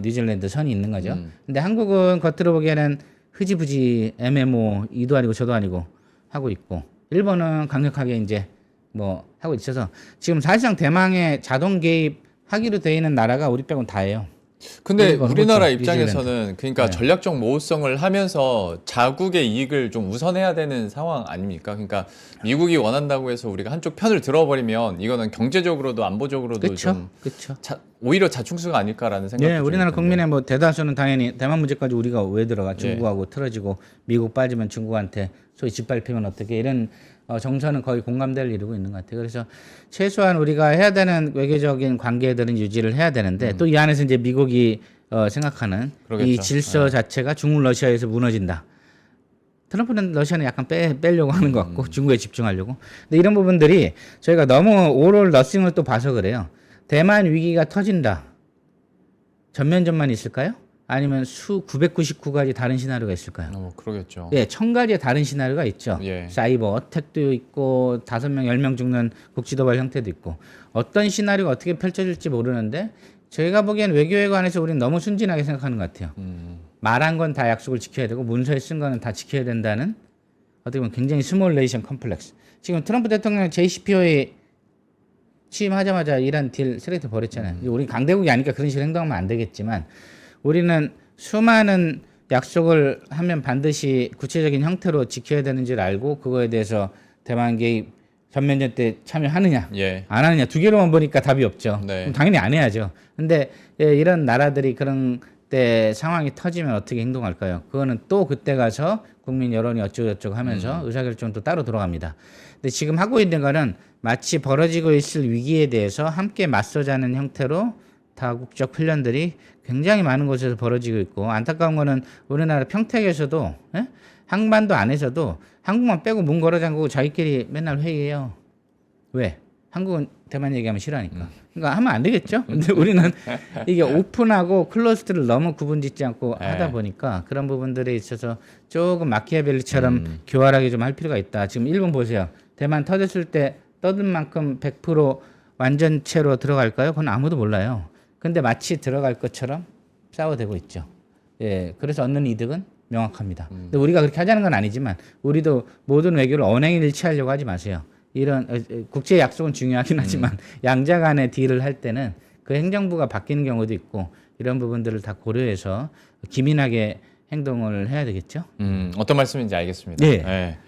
뉴질랜드 선이 있는 거죠. 근데 한국은 겉으로 보기에는 흐지부지 MMO 이도 아니고 저도 아니고 하고 있고 일본은 강력하게 이제 뭐 하고 있어서 지금 사실상 대망의 자동 개입하기로 되어 있는 나라가 우리 빼고는 다예요. 근데 일본, 우리나라 호주, 입장에서는 그러니까 네. 전략적 모호성을 하면서 자국의 이익을 좀 우선해야 되는 상황 아닙니까? 그러니까 미국이 원한다고 해서 우리가 한쪽 편을 들어버리면 이거는 경제적으로도 안보적으로도 좀 그렇죠. 오히려 자충수가 아닐까라는 생각이 네, 우리나라 좀 국민의 뭐 대다수는 당연히 대만 문제까지 우리가 왜 들어가? 중국하고 틀어지고 미국 빠지면 중국한테 소위 짓밟히면 어떻게 이런 정서는 거의 공감대를 이루고 있는 것 같아요. 그래서 최소한 우리가 해야 되는 외교적인 관계들은 유지를 해야 되는데 또 이 안에서 이제 미국이 생각하는 그러겠죠. 이 질서 자체가 중국 러시아에서 무너진다. 트럼프는 러시아는 약간 빼려고 하는 것 같고 중국에 집중하려고. 근데 이런 부분들이 저희가 너무 오롤 너싱을 또 봐서 그래요. 대만 위기가 터진다. 전면전만 있을까요? 아니면 999가지 다른 시나리오가 있을까요? 그러겠죠. 예, 1000가지의 다른 시나리오가 있죠. 예. 사이버 어택도 있고 5명, 10명 죽는 국지도발 형태도 있고 어떤 시나리오가 어떻게 펼쳐질지 모르는데 저희가 보기엔 외교에 관해서 우리는 너무 순진하게 생각하는 것 같아요. 말한 건 다 약속을 지켜야 되고 문서에 쓴 거는 다 지켜야 된다는 어떻게 보면 굉장히 스몰 네이션 컴플렉스. 지금 트럼프 대통령 JCPOA 취임하자마자 이란 딜 쓰레기 버렸잖아요. 우리 강대국이 아니까 그런 식으로 행동하면 안 되겠지만 우리는 수많은 약속을 하면 반드시 구체적인 형태로 지켜야 되는 줄 알고 그거에 대해서 대만 개입 전면전 때 참여하느냐 예. 안 하느냐 두 개로만 보니까 답이 없죠. 네. 그럼 당연히 안 해야죠. 근데 이런 나라들이 그런 때 상황이 터지면 어떻게 행동할까요? 그거는 또 그때 가서 국민 여론이 어쩌고저쩌고 하면서 의사결정도 따로 들어갑니다. 근데 지금 하고 있는 거는 마치 벌어지고 있을 위기에 대해서 함께 맞서자는 형태로 다국적 훈련들이 굉장히 많은 곳에서 벌어지고 있고 안타까운 거는 우리나라 평택에서도 한반도 안에서도 한국만 빼고 문 걸어 잠그고 자기끼리 맨날 회의해요. 왜? 한국은 대만 얘기하면 싫어하니까. 그러니까 하면 안 되겠죠? 근데 우리는 이게 오픈하고 클로스드를 너무 구분짓지 않고 하다 보니까 그런 부분들에 있어서 조금 마키아벨리처럼 교활하게 좀 할 필요가 있다. 지금 일본 보세요. 대만 터졌을 때 떠든 만큼 100% 완전체로 들어갈까요? 그건 아무도 몰라요. 근데 마치 들어갈 것처럼 싸워대고 있죠. 예, 그래서 얻는 이득은 명확합니다. 근데 우리가 그렇게 하자는 건 아니지만 우리도 모든 외교를 언행일치하려고 하지 마세요. 이런 국제 약속은 중요하긴 하지만 양자 간의 딜을 할 때는 그 행정부가 바뀌는 경우도 있고 이런 부분들을 다 고려해서 기민하게 행동을 해야 되겠죠. 어떤 말씀인지 알겠습니다. 네. 예.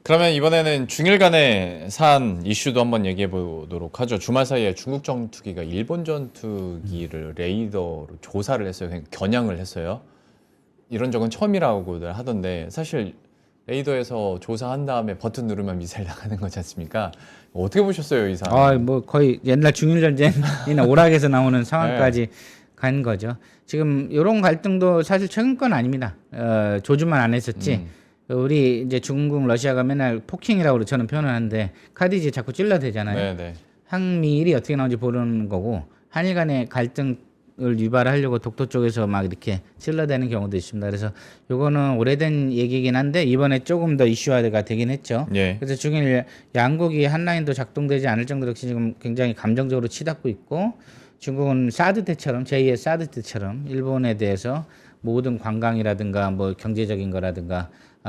그러면 이번에는 중일 간의 산 이슈도 한번 얘기해 보도록 하죠. 주말 사이에 중국 전투기가 일본 전투기를 레이더로 조사를 했어요. 그냥 겨냥을 했어요. 이런 적은 처음이라고들 하던데 사실 레이더에서 조사한 다음에 버튼 누르면 미사일 나가는 거지 않습니까? 어떻게 보셨어요, 이 상황? 뭐 거의 옛날 중일 전쟁이나 오락에서 나오는 상황까지 간 거죠. 지금 이런 갈등도 사실 최근 건 아닙니다. 조준만 안 했었지. 우리 이제 중국, 러시아가 맨날 포킹이라고 저는 표현을 하는데 카디지 자꾸 찔러대잖아요. 네네. 항미일이 어떻게 나오는지 보는 거고 한일 간의 갈등을 유발하려고 독도 쪽에서 막 이렇게 찔러대는 경우도 있습니다. 그래서 요거는 오래된 얘기긴 한데 이번에 조금 더 이슈화가 되긴 했죠. 예. 그래서 중일 양국이 한 라인도 작동되지 않을 정도로 지금 굉장히 감정적으로 치닫고 있고 중국은 사드 때처럼 제2의 사드 때처럼 일본에 대해서 모든 관광이라든가 뭐 경제적인 거라든가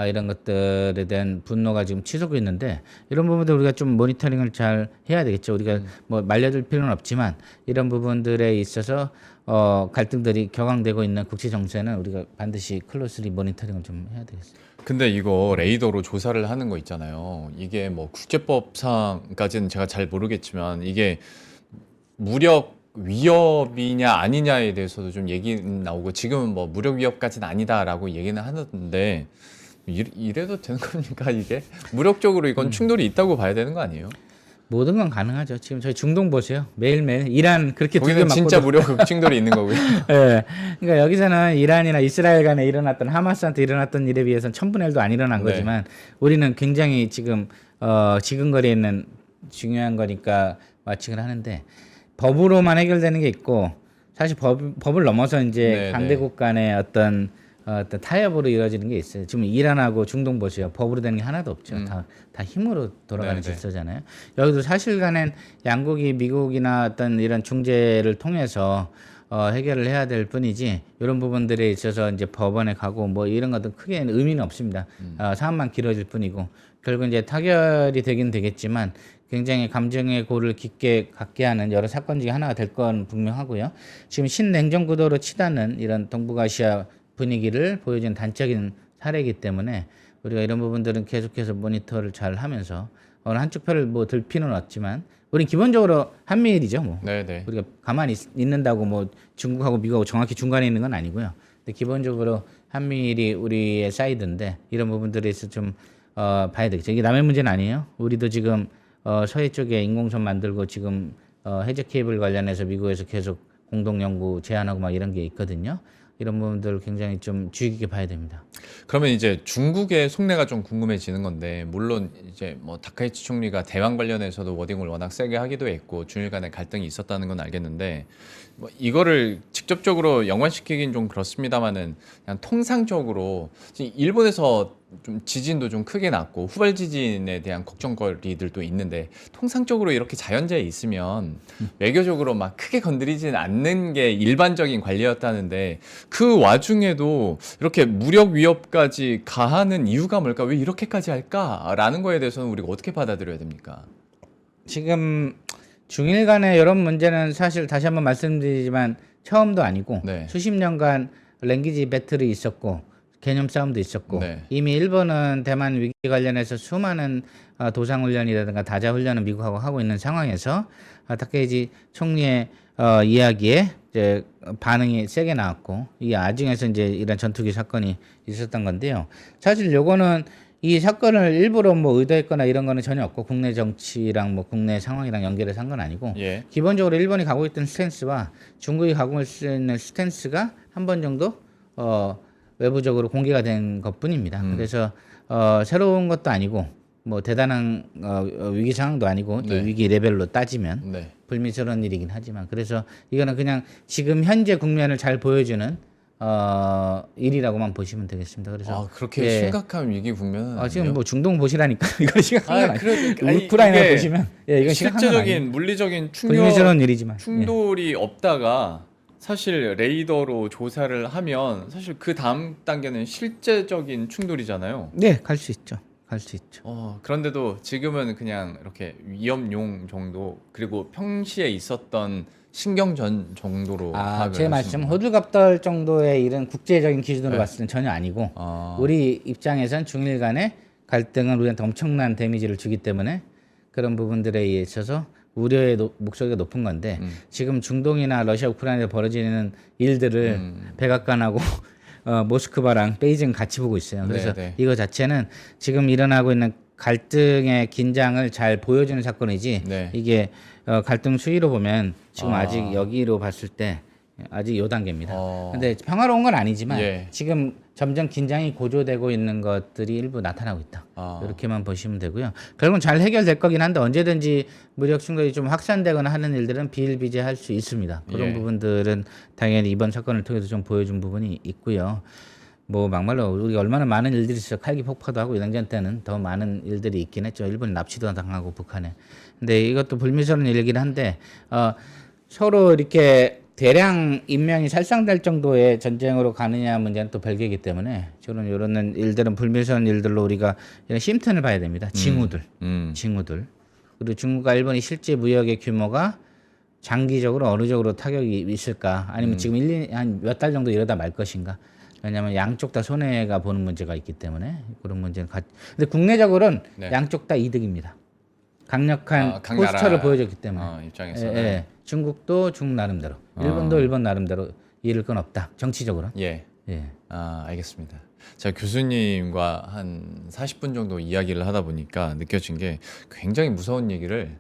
이런 것들에 대한 분노가 지금 치솟고 있는데 이런 부분들 우리가 좀 모니터링을 잘 해야 되겠죠. 우리가 뭐 말려들 필요는 없지만 이런 부분들에 있어서 갈등들이 격앙되고 있는 국제 정세는 우리가 반드시 클로스리 모니터링을 좀 해야 되겠어요. 근데 이거 레이더로 조사를 하는 거 있잖아요. 이게 뭐 국제법상까지는 제가 잘 모르겠지만 이게 무력 위협이냐 아니냐에 대해서도 좀 얘기 나오고 지금은 뭐 무력 위협까지는 아니다라고 얘기는 하는데 이래도 되는 겁니까 이게? 무력적으로 이건 충돌이 있다고 봐야 되는 거 아니에요? 모든 건 가능하죠. 지금 저희 중동 보세요. 매일매일 이란 그렇게 두개 거기는 맞고 진짜 무력 충돌이 있는 거고요. 예. 그러니까 여기서는 이란이나 이스라엘 간에 일어났던 하마스한테 일어났던 일에 비해서는 1000분의 1도 안 일어난 네. 거지만 우리는 굉장히 지금 지근거리에 있는 중요한 거니까 마칭을 하는데 법으로만 해결되는 게 있고 사실 법을 넘어서 이제 네, 강대국 간의 어떤 타협으로 이루어지는 게 있어요. 지금 이란하고 중동 보세요. 법으로 되는 게 하나도 없죠. 다 힘으로 돌아가는 질서잖아요. 여기도 사실간엔 양국이 미국이나 어떤 이런 중재를 통해서 해결을 해야 될 뿐이지 이런 부분들에 있어서 이제 법원에 가고 뭐 이런 것도 크게 의미는 없습니다. 사안만 길어질 뿐이고 결국 이제 타결이 되긴 되겠지만 굉장히 감정의 골을 깊게 갖게 하는 여러 사건 중에 하나가 될 건 분명하고요. 지금 신냉전 구도로 치닫는 이런 동북아시아 분위기를 보여준 단적인 사례이기 때문에 우리가 이런 부분들은 계속해서 모니터를 잘 하면서 어느 한쪽 편을 뭐 들 필요는 없지만 우린 기본적으로 한미일이죠. 뭐 네네. 우리가 가만히 있는다고 뭐 중국하고 미국하고 정확히 중간에 있는 건 아니고요. 근데 기본적으로 한미일이 우리의 사이드인데 이런 부분들에서 좀 봐야 되겠죠. 이게 남의 문제는 아니에요. 우리도 지금 서해 쪽에 인공섬 만들고 지금 해저 케이블 관련해서 미국에서 계속 공동 연구 제안하고 막 이런 게 있거든요. 이런 부분들 굉장히 좀 주의 깊게 봐야 됩니다. 그러면 이제 중국의 속내가 좀 궁금해지는 건데, 물론 이제 뭐 다카이치 총리가 대왕 관련해서도 워딩을 워낙 세게 하기도 했고 중일 간의 갈등이 있었다는 건 알겠는데, 뭐 이거를 직접적으로 연관시키긴 좀 그렇습니다만은 그냥 통상적으로 일본에서 좀 지진도 좀 크게 났고 후발 지진에 대한 걱정거리들도 있는데, 통상적으로 이렇게 자연재해 있으면 외교적으로 막 크게 건드리지는 않는 게 일반적인 관리였다는데, 그 와중에도 이렇게 무력 위협까지 가하는 이유가 뭘까? 왜 이렇게까지 할까라는 거에 대해서는 우리가 어떻게 받아들여야 됩니까? 지금 중일 간의 이런 문제는 사실 다시 한번 말씀드리지만 처음도 아니고 네. 수십 년간 랭귀지 배틀이 있었고 개념 싸움도 있었고 네. 이미 일본은 대만 위기 관련해서 수많은 도상훈련이라든가 다자훈련을 미국하고 하고 있는 상황에서 다케이지 총리의 이야기에 이제 반응이 세게 나왔고 이 와중에서 이제 이런 전투기 사건이 있었던 건데요. 사실 요거는 이 사건을 일부러 뭐 의도했거나 이런 거는 전혀 없고 국내 정치랑 뭐 국내 상황이랑 연결해서 한 건 아니고 예. 기본적으로 일본이 가고 있던 스탠스와 중국이 가고 있는 스탠스가 한 번 정도 외부적으로 공개가 된 것뿐입니다. 그래서 새로운 것도 아니고 뭐 대단한 위기 상황도 아니고 네. 위기 레벨로 따지면 네. 불미스러운 일이긴 하지만 그래서 이거는 그냥 지금 현재 국면을 잘 보여주는 일이라고만 보시면 되겠습니다. 그래서 그렇게 심각한 위기 국면은 지금 뭐 중동 보시라니까 이거 심각한 건 아니에요. 아니, 우크라이나 이게 보시면 이거 심각한 건 아니에요. 실제적인 물리적인 불미스러운 일이지만 충돌이 없다가 사실 레이더로 조사를 하면 사실 그 다음 단계는 실제적인 충돌이잖아요. 네, 갈 수 있죠. 갈 수 있죠. 그런데도 지금은 그냥 이렇게 위험용 정도, 그리고 평시에 있었던 신경전 정도로 파악을 제 말씀 하시는 호들갑떨 정도의 이런 국제적인 기준으로 네. 봤을 땐 전혀 아니고 우리 입장에선 중일 간의 갈등은 우리한테 엄청난 데미지를 주기 때문에 그런 부분들에 있어서 우려의 목소리가 높은 건데 지금 중동이나 러시아 우크라이나에 벌어지는 일들을 백악관하고 모스크바랑 베이징 같이 보고 있어요. 그래서 네. 이거 자체는 지금 일어나고 있는 갈등의 긴장을 잘 보여주는 사건이지 네. 이게 갈등 수위로 보면 지금 아직 여기로 봤을 때 아직 요 단계입니다. 근데 평화로운 건 아니지만 예. 지금 점점 긴장이 고조되고 있는 것들이 일부 나타나고 있다. 이렇게만 보시면 되고요. 결국은 잘 해결될 거긴 한데 언제든지 무력 충돌이 좀 확산되거나 하는 일들은 비일비재할 수 있습니다. 그런 예. 부분들은 당연히 이번 사건을 통해서 좀 보여준 부분이 있고요. 뭐 막말로 우리가 얼마나 많은 일들이 있어 칼기 폭파도 하고 냉전 때는 더 많은 일들이 있긴 했죠. 일본이 납치도 당하고 북한에. 근데 이것도 불미스러운 일이긴 한데 서로 이렇게 대량 인명이 살상될 정도의 전쟁으로 가느냐 문제는 또 별개이기 때문에 저는 이런 일들은 불미스러운 일들로 우리가 이런 심튼을 봐야 됩니다. 징후들. 그리고 중국과 일본이 실제 무역의 규모가 장기적으로 어느 정도 타격이 있을까? 아니면 지금 한 몇 달 정도 이러다 말 것인가? 왜냐하면 양쪽 다 손해가 보는 문제가 있기 때문에 그런 문제는 근데 국내적으로는 네. 양쪽 다 이득입니다. 강력한 각 포스처를 나라 보여줬기 때문에 입장에서는 중국도 중국 나름대로 일본도 일본 나름대로 잃을 건 없다. 정치적으로는. 예. 알겠습니다. 제가 교수님과 한 40분 정도 이야기를 하다 보니까 느껴진 게 굉장히 무서운 얘기를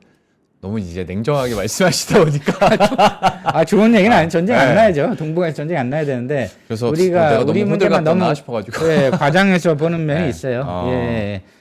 너무 이제 냉정하게 말씀하시다 보니까 좋은 얘기는 아니 전쟁 안 나야죠. 동북아에서 전쟁 안 나야 되는데 그래서 우리가 우리 문제만 너무 싶어가지고 과장해서 보는 면이 네. 있어요.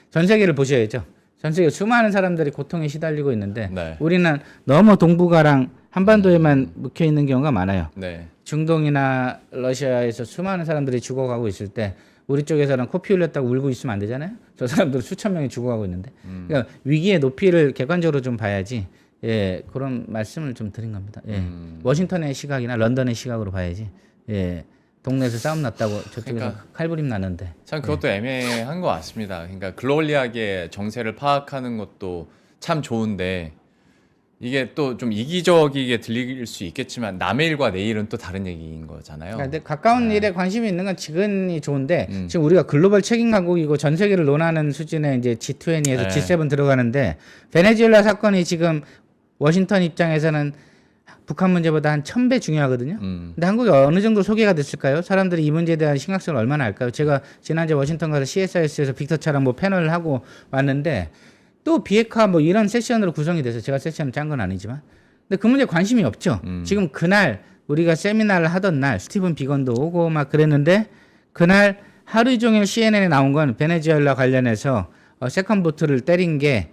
전 세계를 보셔야죠. 전 세계 수많은 사람들이 고통에 시달리고 있는데 네. 우리는 너무 동북아랑 한반도에만 묵혀 있는 경우가 많아요. 네. 중동이나 러시아에서 수많은 사람들이 죽어가고 있을 때 우리 쪽에서는 코피 흘렸다고 울고 있으면 안 되잖아요. 저 사람들은 수천 명이 죽어가고 있는데 그러니까 위기의 높이를 객관적으로 좀 봐야지 예, 그런 말씀을 좀 드린 겁니다. 예. 워싱턴의 시각이나 런던의 시각으로 봐야지. 예. 동네에서 싸움 났다고 저쪽에서 그러니까 칼부림 났는데. 참 그것도 애매한 것 같습니다. 그러니까 글로벌리하게 정세를 파악하는 것도 참 좋은데 이게 또 좀 이기적이게 들릴 수 있겠지만 남의 일과 내 일은 또 다른 얘기인 거잖아요. 근데 가까운 일에 관심이 있는 건 지금이 좋은데 지금 우리가 글로벌 책임 강국이고 전 세계를 논하는 수준의 이제 G20에서 G7 들어가는데 베네수엘라 사건이 지금 워싱턴 입장에서는 북한 문제보다 한 1000배 중요하거든요. 근데 한국이 어느 정도 소개가 됐을까요? 사람들이 이 문제에 대한 심각성을 얼마나 알까요? 제가 지난주에 워싱턴 가서 CSIS에서 빅터차랑 뭐 패널을 하고 왔는데 또 비핵화 뭐 이런 세션으로 구성이 돼서 제가 세션을 짠 건 아니지만 근데 그 문제에 관심이 없죠. 지금 그날 우리가 세미나를 하던 날 스티븐 비건도 오고 막 그랬는데 그날 하루 종일 CNN에 나온 건 베네수엘라 관련해서 세컨보트를 때린 게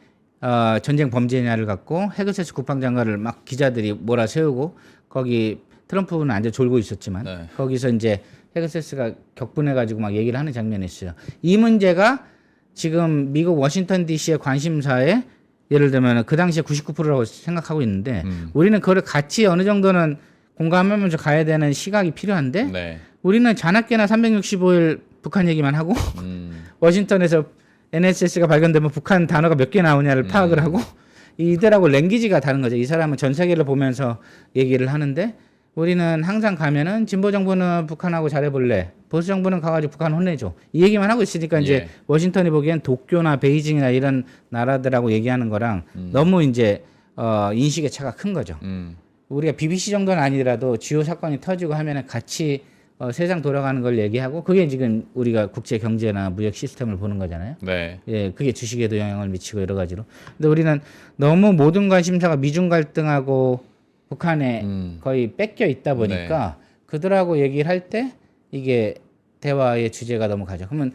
전쟁 범죄냐를 갖고 헤그세스 국방장관을 막 기자들이 몰아세우고 거기 트럼프는 앉아 졸고 있었지만 네. 거기서 이제 헤그세스가 격분해가지고 막 얘기를 하는 장면이 있어요. 이 문제가 지금 미국 워싱턴 DC의 관심사에 예를 들면 그 당시에 99%라고 생각하고 있는데 우리는 그걸 같이 어느 정도는 공감하면서 가야 되는 시각이 필요한데 네. 우리는 자나깨나 365일 북한 얘기만 하고 워싱턴에서 NSS가 발견되면 북한 단어가 몇 개 나오냐를 파악을 하고 이들하고 랭귀지가 다른 거죠. 이 사람은 전 세계를 보면서 얘기를 하는데 우리는 항상 가면은 진보 정부는 북한하고 잘해볼래. 보수 정부는 가가지고 북한 혼내줘. 이 얘기만 하고 있으니까 이제 워싱턴이 보기엔 도쿄나 베이징이나 이런 나라들하고 얘기하는 거랑 너무 이제 인식의 차가 큰 거죠. 우리가 BBC 정도는 아니더라도 주요 사건이 터지고 하면은 같이 세상 돌아가는 걸 얘기하고 그게 지금 우리가 국제 경제나 무역 시스템을 보는 거잖아요. 네. 예, 그게 주식에도 영향을 미치고 여러 가지로. 근데 우리는 너무 모든 관심사가 미중 갈등하고 북한에 거의 뺏겨 있다 보니까 그들하고 얘기를 할 때 이게 대화의 주제가 너무 가죠. 그러면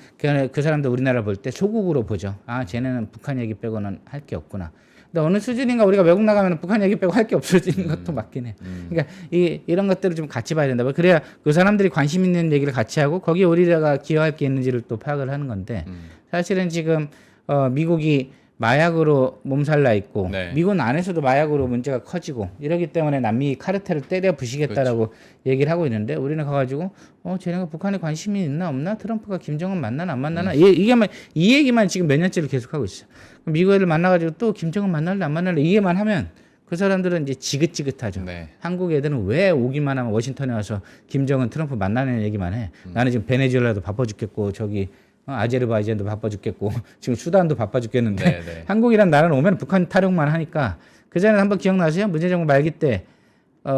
그 사람들 우리나라 볼 때 소국으로 보죠. 아, 쟤네는 북한 얘기 빼고는 할 게 없구나. 근데 어느 수준인가 우리가 외국 나가면 북한 얘기 빼고 할 게 없어지는 것도 맞긴 해요. 그러니까 이런 것들을 좀 같이 봐야 된다. 그래야 그 사람들이 관심 있는 얘기를 같이 하고 거기에 우리가 기여할 게 있는지를 또 파악을 하는 건데 사실은 지금 미국이 마약으로 몸살나 있고 미국 안에서도 마약으로 문제가 커지고 이러기 때문에 남미 카르텔을 때려 부시겠다라고 얘기를 하고 있는데 우리는 가가지고 쟤네가 북한에 관심이 있나 없나 트럼프가 김정은 만나나 안 만나나 이 얘기만 지금 몇 년째를 계속하고 있어. 미국 애들 만나가지고 또 김정은 만날래 안 만날래 이 얘기만 하면 그 사람들은 이제 지긋지긋하죠. 한국 애들은 왜 오기만 하면 워싱턴에 와서 김정은 트럼프 만나는 얘기만 해. 나는 지금 베네수엘라도 바빠 죽겠고 저기 아제르바이잔도 바빠 죽겠고 지금 수단도 바빠 죽겠는데 한국이란 나라는 오면 북한 타령만 하니까 그전에 한번 기억나세요? 문재인 정부 말기 때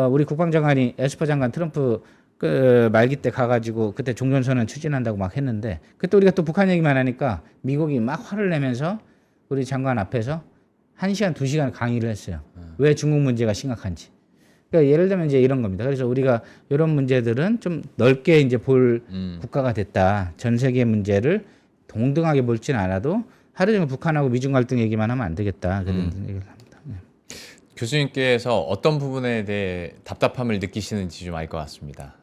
우리 국방장관이 에스퍼 장관 트럼프 그 말기 때 가가지고 그때 종전선언 추진한다고 막 했는데 그때 우리가 또 북한 얘기만 하니까 미국이 막 화를 내면서 우리 장관 앞에서 1시간, 2시간 강의를 했어요. 왜 중국 문제가 심각한지. 그러니까 예를 들면 이제 이런 겁니다. 그래서 우리가 이런 문제들은 좀 넓게 이제 볼 국가가 됐다. 전 세계 문제를 동등하게 볼지는 않아도 하루 종일 북한하고 미중 갈등 얘기만 하면 안 되겠다. 그런 얘기를 합니다. 교수님께서 어떤 부분에 대해 답답함을 느끼시는지 좀 알 것 같습니다.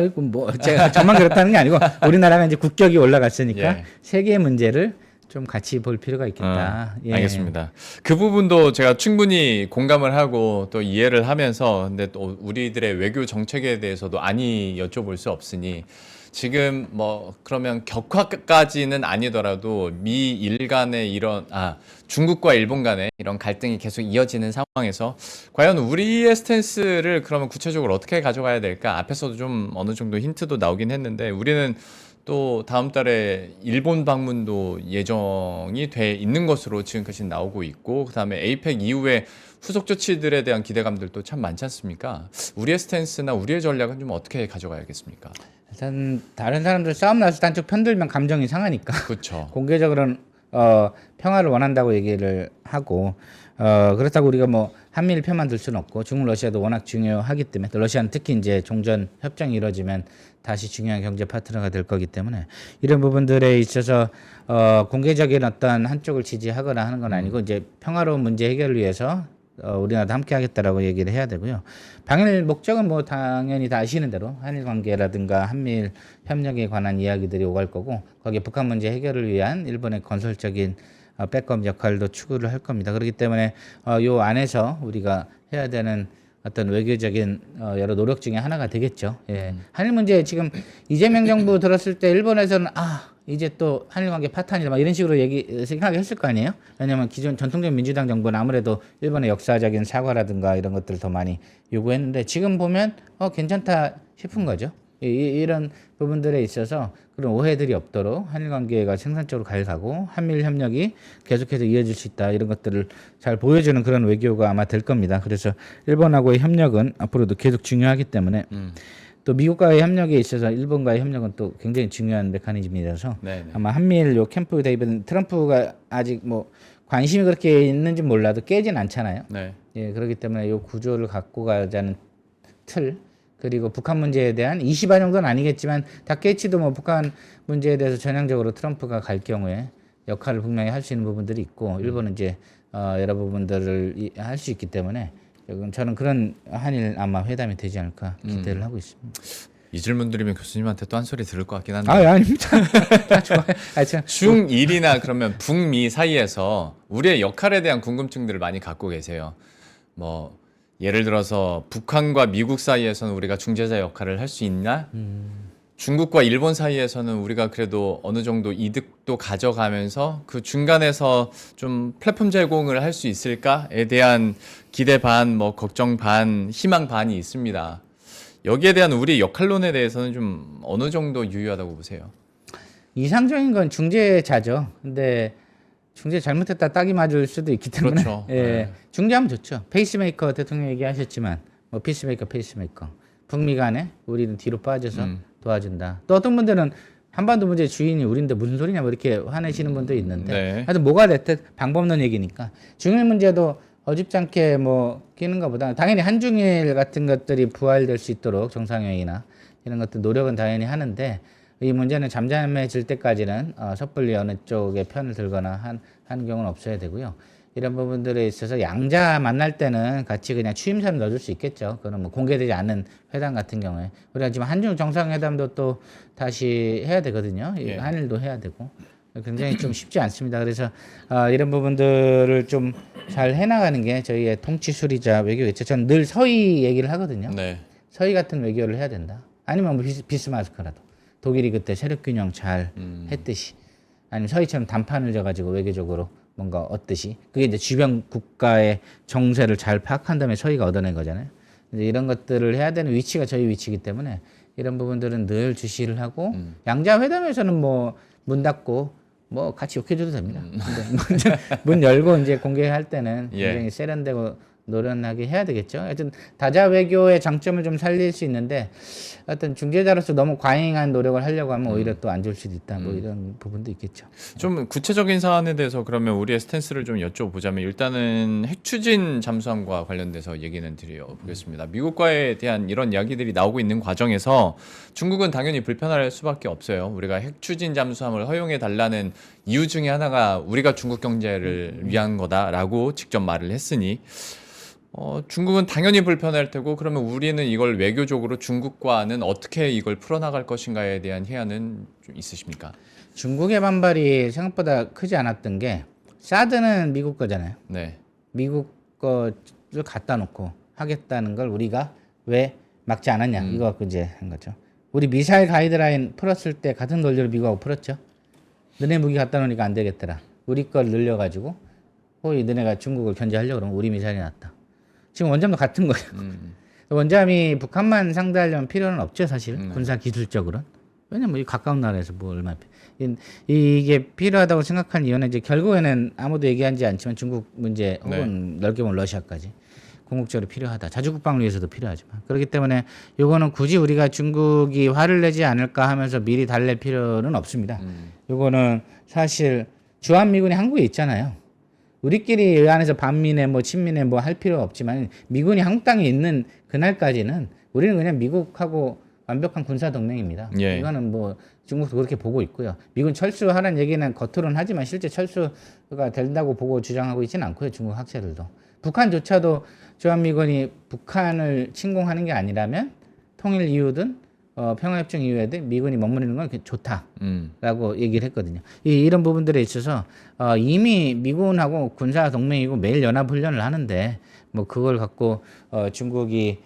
이거 뭐 제가 저만 그렇다는 게 아니고 우리나라가 이제 국격이 올라갔으니까 세계의 문제를 좀 같이 볼 필요가 있겠다. 알겠습니다. 그 부분도 제가 충분히 공감을 하고 또 이해를 하면서 근데 또 우리들의 외교 정책에 대해서도 아니 여쭤볼 수 없으니 지금 뭐 그러면 격화까지는 아니더라도 미일 간의 이런 중국과 일본 간의 이런 갈등이 계속 이어지는 상황에서 과연 우리의 스탠스를 그러면 구체적으로 어떻게 가져가야 될까? 앞에서도 좀 어느 정도 힌트도 나오긴 했는데 우리는 또 다음 달에 일본 방문도 예정이 돼 있는 것으로 지금까지 나오고 있고 그다음에 에이펙 이후에 후속 조치들에 대한 기대감들도 참 많지 않습니까? 우리의 스탠스나 우리의 전략은 좀 어떻게 가져가야겠습니까? 일단 다른 사람들 싸움 나서 한쪽 편들면 감정이 상하니까 그렇죠. 공개적으로는 평화를 원한다고 얘기를 하고 그렇다고 우리가 뭐 한미일 편만 들 수는 없고 중국 러시아도 워낙 중요하기 때문에 또 러시아는 특히 이제 종전 협정이 이루어지면 다시 중요한 경제 파트너가 될 거기 때문에 이런 부분들에 있어서 공개적인 어떤 한쪽을 지지하거나 하는 건 아니고 이제 평화로운 문제 해결을 위해서 우리나라도 함께 하겠다라고 얘기를 해야 되고요. 방일 목적은 뭐 당연히 다 아시는 대로 한일 관계라든가 한미일 협력에 관한 이야기들이 오갈 거고 거기에 북한 문제 해결을 위한 일본의 건설적인 백업 역할도 추구를 할 겁니다. 그렇기 때문에 요 안에서 우리가 해야 되는 어떤 외교적인 여러 노력 중에 하나가 되겠죠. 예. 한일 문제 지금 이재명 정부 들었을 때 일본에서는 이제 또 한일 관계 파탄이다 막 이런 식으로 생각했을 거 아니에요? 왜냐면 기존 전통적 민주당 정부는 아무래도 일본의 역사적인 사과라든가 이런 것들을 더 많이 요구했는데 지금 보면 괜찮다 싶은 거죠. 이런 부분들에 있어서 그런 오해들이 없도록 한일 관계가 생산적으로 잘 가고 한미일 협력이 계속해서 이어질 수 있다 이런 것들을 잘 보여주는 그런 외교가 아마 될 겁니다. 그래서 일본하고의 협력은 앞으로도 계속 중요하기 때문에 또 미국과의 협력에 있어서 일본과의 협력은 또 굉장히 중요한 메커니즘이라서 네네. 아마 한미일 요 캠프 데이비드 트럼프가 아직 뭐 관심이 그렇게 있는지 몰라도 깨진 않잖아요. 네. 예, 그렇기 때문에 요 구조를 갖고 가자는 틀 그리고 북한 문제에 대한 20화 정도는 아니겠지만 다 깨치도 뭐 북한 문제에 대해서 전향적으로 트럼프가 갈 경우에 역할을 분명히 할 수 있는 부분들이 있고 일본은 이제 여러 부분들을 할 수 있기 때문에 저는 그런 한일 아마 회담이 되지 않을까 기대를 하고 있습니다. 이 질문 드리면 교수님한테 또 한 소리 들을 것 같긴 한데. 아닙니다. 좋아요. 중일이나 그러면 북미 사이에서 우리의 역할에 대한 궁금증들을 많이 갖고 계세요. 뭐 예를 들어서 북한과 미국 사이에서는 우리가 중재자 역할을 할 수 있나? 중국과 일본 사이에서는 우리가 그래도 어느 정도 이득도 가져가면서 그 중간에서 좀 플랫폼 제공을 할 수 있을까에 대한 기대 반, 뭐 걱정 반, 희망 반이 있습니다. 여기에 대한 우리 역할론에 대해서는 좀 어느 정도 유효하다고 보세요? 이상적인 건 중재자죠. 근데 중재 잘못했다 딱이 맞을 수도 있기 때문에 그렇죠. 예, 네. 중재하면 좋죠. 페이스메이커 대통령 얘기하셨지만 뭐 페이스메이커 북미 간에 우리는 뒤로 빠져서 도와준다. 또 어떤 분들은 한반도 문제 주인이 우리인데 무슨 소리냐 뭐 이렇게 화내시는 분도 있는데 네. 하여튼 뭐가 됐든 방법 없는 얘기니까 중일 문제도 어줍지 않게 뭐 끼는 것보다 당연히 한중일 같은 것들이 부활될 수 있도록 정상회의나 이런 것들 노력은 당연히 하는데 이 문제는 잠잠해질 때까지는 섣불리 어느 쪽의 편을 들거나 하는 경우는 없어야 되고요. 이런 부분들에 있어서 양자 만날 때는 같이 그냥 취임사를 넣어줄 수 있겠죠. 그거는 뭐 공개되지 않는 회담 같은 경우에. 우리가 지금 한중 정상회담도 또 다시 해야 되거든요. 예. 한일도 해야 되고. 굉장히 좀 쉽지 않습니다. 그래서 이런 부분들을 좀 잘 해나가는 게 저희의 통치수리자 외교겠죠. 저는 늘 서희 얘기를 하거든요. 네. 서희 같은 외교를 해야 된다. 아니면 뭐 비스마스크라도. 독일이 그때 세력균형 잘 했듯이. 아니면 서희처럼 단판을 져가지고 외교적으로 뭔가 얻듯이. 그게 이제 주변 국가의 정세를 잘 파악한 다음에 서희가 얻어낸 거잖아요. 이제 이런 것들을 해야 되는 위치가 저희 위치이기 때문에 이런 부분들은 늘 주시를 하고 양자 회담에서는 뭐 문 닫고 뭐 같이 욕해줘도 됩니다. 근데 문 열고 이제 공개할 때는 굉장히 세련되고 노련하게 해야 되겠죠. 하여튼 다자 외교의 장점을 좀 살릴 수 있는데 어떤 중재자로서 너무 과잉한 노력을 하려고 하면 오히려 또 안 좋을 수도 있다. 뭐 이런 부분도 있겠죠. 좀 구체적인 사안에 대해서 그러면 우리의 스탠스를 좀 여쭤보자면 일단은 핵추진 잠수함과 관련돼서 얘기는 드려보겠습니다. 미국과에 대한 이런 이야기들이 나오고 있는 과정에서 중국은 당연히 불편할 수밖에 없어요. 우리가 핵추진 잠수함을 허용해 달라는 이유 중에 하나가 우리가 중국 경제를 위한 거다라고 직접 말을 했으니 중국은 당연히 불편할 테고 그러면 우리는 이걸 외교적으로 중국과는 어떻게 이걸 풀어나갈 것인가에 대한 해안은 좀 있으십니까? 중국의 반발이 생각보다 크지 않았던 게 사드는 미국 거잖아요. 네. 미국 거를 갖다 놓고 하겠다는 걸 우리가 왜 막지 않았냐 이거 갖고 이제 한 거죠. 우리 미사일 가이드라인 풀었을 때 같은 논리를 미국하고 풀었죠. 너네 무기 갖다 놓으니까 안 되겠더라. 우리 걸 늘려가지고 호이 너네가 중국을 견제하려고 그러면 우리 미사일이 낫다. 지금 원잠도 같은 거예요. 원잠이 북한만 상대하려면 필요는 없죠, 사실. 군사 기술적으로는. 왜냐면 이 가까운 나라에서 뭐 얼마 이게 필요하다고 생각하는 이유는 이제 결국에는 아무도 얘기하지 않지만 중국 문제 혹은 넓게 보면 러시아까지 궁극적으로 필요하다. 자주국방을 위해서도 필요하지만 그렇기 때문에 요거는 굳이 우리가 중국이 화를 내지 않을까 하면서 미리 달랠 필요는 없습니다. 요거는 사실 주한미군이 한국에 있잖아요. 우리끼리 이 안에서 반미네 뭐 친미네 뭐 할 필요 없지만 미군이 한국 땅에 있는 그날까지는 우리는 그냥 미국하고 완벽한 군사 동맹입니다. 예. 이거는 뭐 중국도 그렇게 보고 있고요. 미군 철수하라는 얘기는 겉으로는 하지만 실제 철수가 된다고 보고 주장하고 있지는 않고요. 중국 학자들도. 북한조차도 주한미군이 북한을 침공하는 게 아니라면 통일 이유든 평화협정 이후에도 미군이 머무르는 건 좋다라고 얘기를 했거든요. 이런 부분들에 있어서 이미 미군하고 군사 동맹이고 매일 연합훈련을 하는데 뭐 그걸 갖고 중국이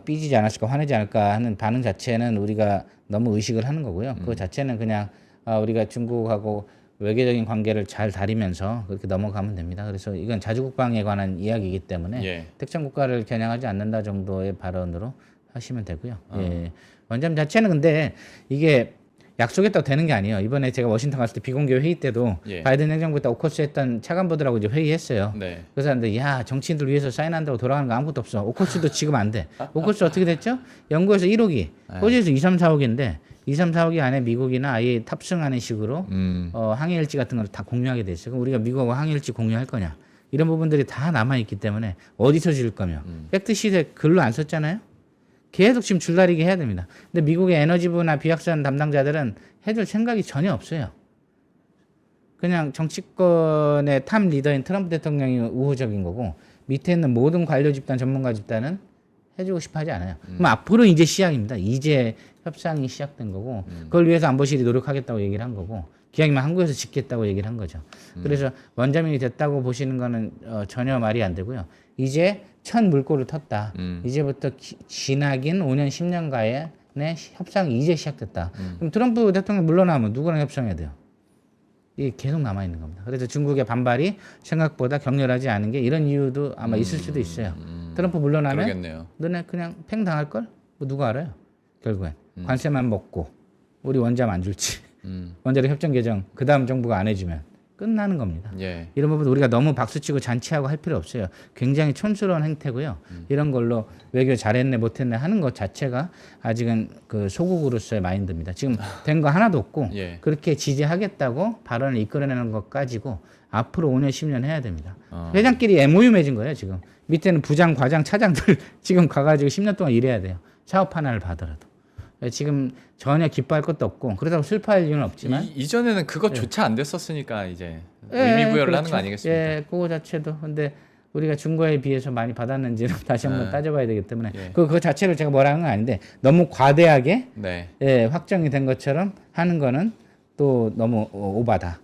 삐지지 않았을까 화내지 않을까 하는 반응 자체는 우리가 너무 의식을 하는 거고요. 그 자체는 그냥 우리가 중국하고 외교적인 관계를 잘 다리면서 그렇게 넘어가면 됩니다. 그래서 이건 자주국방에 관한 이야기이기 때문에 특정 국가를 겨냥하지 않는다 정도의 발언으로 하시면 되고요. 예. 원점 자체는 근데 이게 약속했다고 되는 게 아니에요. 이번에 제가 워싱턴 갔을 때 비공개 회의 때도 바이든 행정부 때 오커스 했던 차관보들하고 이제 회의했어요. 그 사람들 야 정치인들 위해서 사인한다고 돌아가는 거 아무것도 없어. 오커스도 지금 안 돼. 오커스 어떻게 됐죠? 영국에서 1억이, 호주에서 2, 3, 4억인데 2, 3, 4억이 안에 미국이나 아예 탑승하는 식으로 항해일지 같은 걸 다 공유하게 돼 있어요. 그럼 우리가 미국하고 항해일지 공유할 거냐? 이런 부분들이 다 남아 있기 때문에 어디서 지을 거며 팩트 시트에 글로 안 썼잖아요. 계속 지금 줄다리기 해야 됩니다. 근데 미국의 에너지부나 비확산 담당자들은 해줄 생각이 전혀 없어요. 그냥 정치권의 탑 리더인 트럼프 대통령이 우호적인 거고 밑에 있는 모든 관료 집단, 전문가 집단은 해주고 싶어 하지 않아요. 그럼 앞으로 이제 시작입니다. 이제 협상이 시작된 거고 그걸 위해서 안보실이 노력하겠다고 얘기를 한 거고 기왕이면 한국에서 짓겠다고 얘기를 한 거죠. 그래서 원자민이 됐다고 보시는 거는 전혀 말이 안 되고요. 이제 첫 물꼬를 텄다. 이제부터 지나긴 5년, 10년가의 협상이 이제 시작됐다. 그럼 트럼프 대통령 물러나면 누구랑 협상해야 돼요? 이게 계속 남아있는 겁니다. 그래서 중국의 반발이 생각보다 격렬하지 않은 게 이런 이유도 아마 있을 수도 있어요. 트럼프 물러나면 그러겠네요. 너네 그냥 팽 당할걸? 뭐 누가 알아요? 결국엔. 관세만 먹고 우리 원자만 안 줄지. 원자력 협정 개정 그 다음 정부가 안 해주면 끝나는 겁니다. 이런 부분 우리가 너무 박수치고 잔치하고 할 필요 없어요. 굉장히 촌스러운 행태고요. 이런 걸로 외교 잘했네 못했네 하는 것 자체가 아직은 그 소국으로서의 마인드입니다. 지금 된 거 하나도 없고 그렇게 지지하겠다고 발언을 이끌어내는 것 가지고 앞으로 5년 10년 해야 됩니다. 회장끼리 MOU 맺은 거예요. 지금 밑에는 부장 과장 차장들 지금 가가지고 10년 동안 일해야 돼요. 사업 하나를 받더라도. 지금 전혀 기뻐할 것도 없고 그렇다고 슬퍼할 이유는 없지만 이전에는 그것조차 안 됐었으니까 이제 의미부여를 그렇죠. 하는 거 아니겠습니까? 그거 자체도 근데 우리가 중거에 비해서 많이 받았는지는 다시 한번 따져봐야 되기 때문에 그거 자체를 제가 뭐라 하는 건 아닌데 너무 과대하게 확정이 된 것처럼 하는 거는 또 너무 오바다.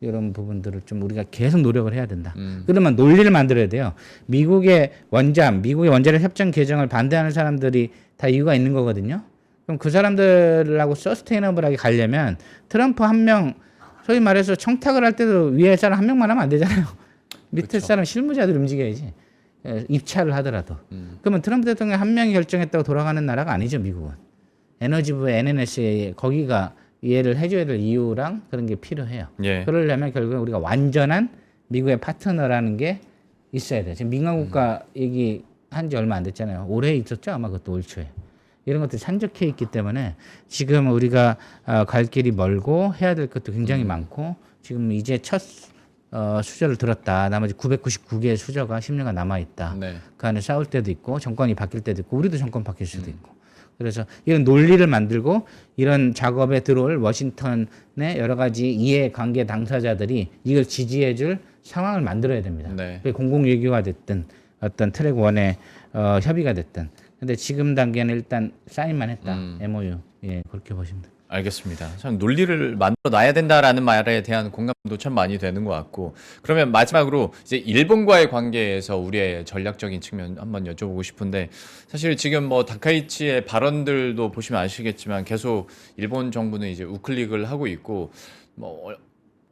이런 부분들을 좀 우리가 계속 노력을 해야 된다. 그러면 논리를 만들어야 돼요. 미국의 원자력 협정 개정을 반대하는 사람들이 다 이유가 있는 거거든요. 그럼 그 사람들하고 서스테이너블하게 가려면 트럼프 한 명, 소위 말해서 청탁을 할 때도 위에 사람 한 명만 하면 안 되잖아요. 밑에 사람 실무자들 움직여야지. 입찰을 하더라도. 그러면 트럼프 대통령 한 명이 결정했다고 돌아가는 나라가 아니죠, 미국은. 에너지부의 NNSA 거기가 이해를 해줘야 될 이유랑 그런 게 필요해요. 그러려면 결국에 우리가 완전한 미국의 파트너라는 게 있어야 돼요. 지금 민간국가 얘기한 지 얼마 안 됐잖아요. 올해 있었죠? 아마 그것도 올 초에. 이런 것들이 산적해 있기 때문에 지금 우리가 갈 길이 멀고 해야 될 것도 굉장히 많고 지금 이제 첫 수저를 들었다. 나머지 999개의 수저가 10년간 남아있다. 그 안에 싸울 때도 있고 정권이 바뀔 때도 있고 우리도 정권 바뀔 수도 있고 그래서 이런 논리를 만들고 이런 작업에 들어올 워싱턴의 여러 가지 이해관계 당사자들이 이걸 지지해줄 상황을 만들어야 됩니다. 그게 공공외교가 됐든 어떤 트랙 1의 협의가 됐든 근데 지금 단계는 일단 사인만 했다. MOU. 그렇게 보시면 돼요. 알겠습니다. 참 논리를 만들어 놔야 된다라는 말에 대한 공감도 참 많이 되는 것 같고 그러면 마지막으로 이제 일본과의 관계에서 우리의 전략적인 측면 한번 여쭤보고 싶은데 사실 지금 뭐 다카이치의 발언들도 보시면 아시겠지만 계속 일본 정부는 이제 우클릭을 하고 있고 뭐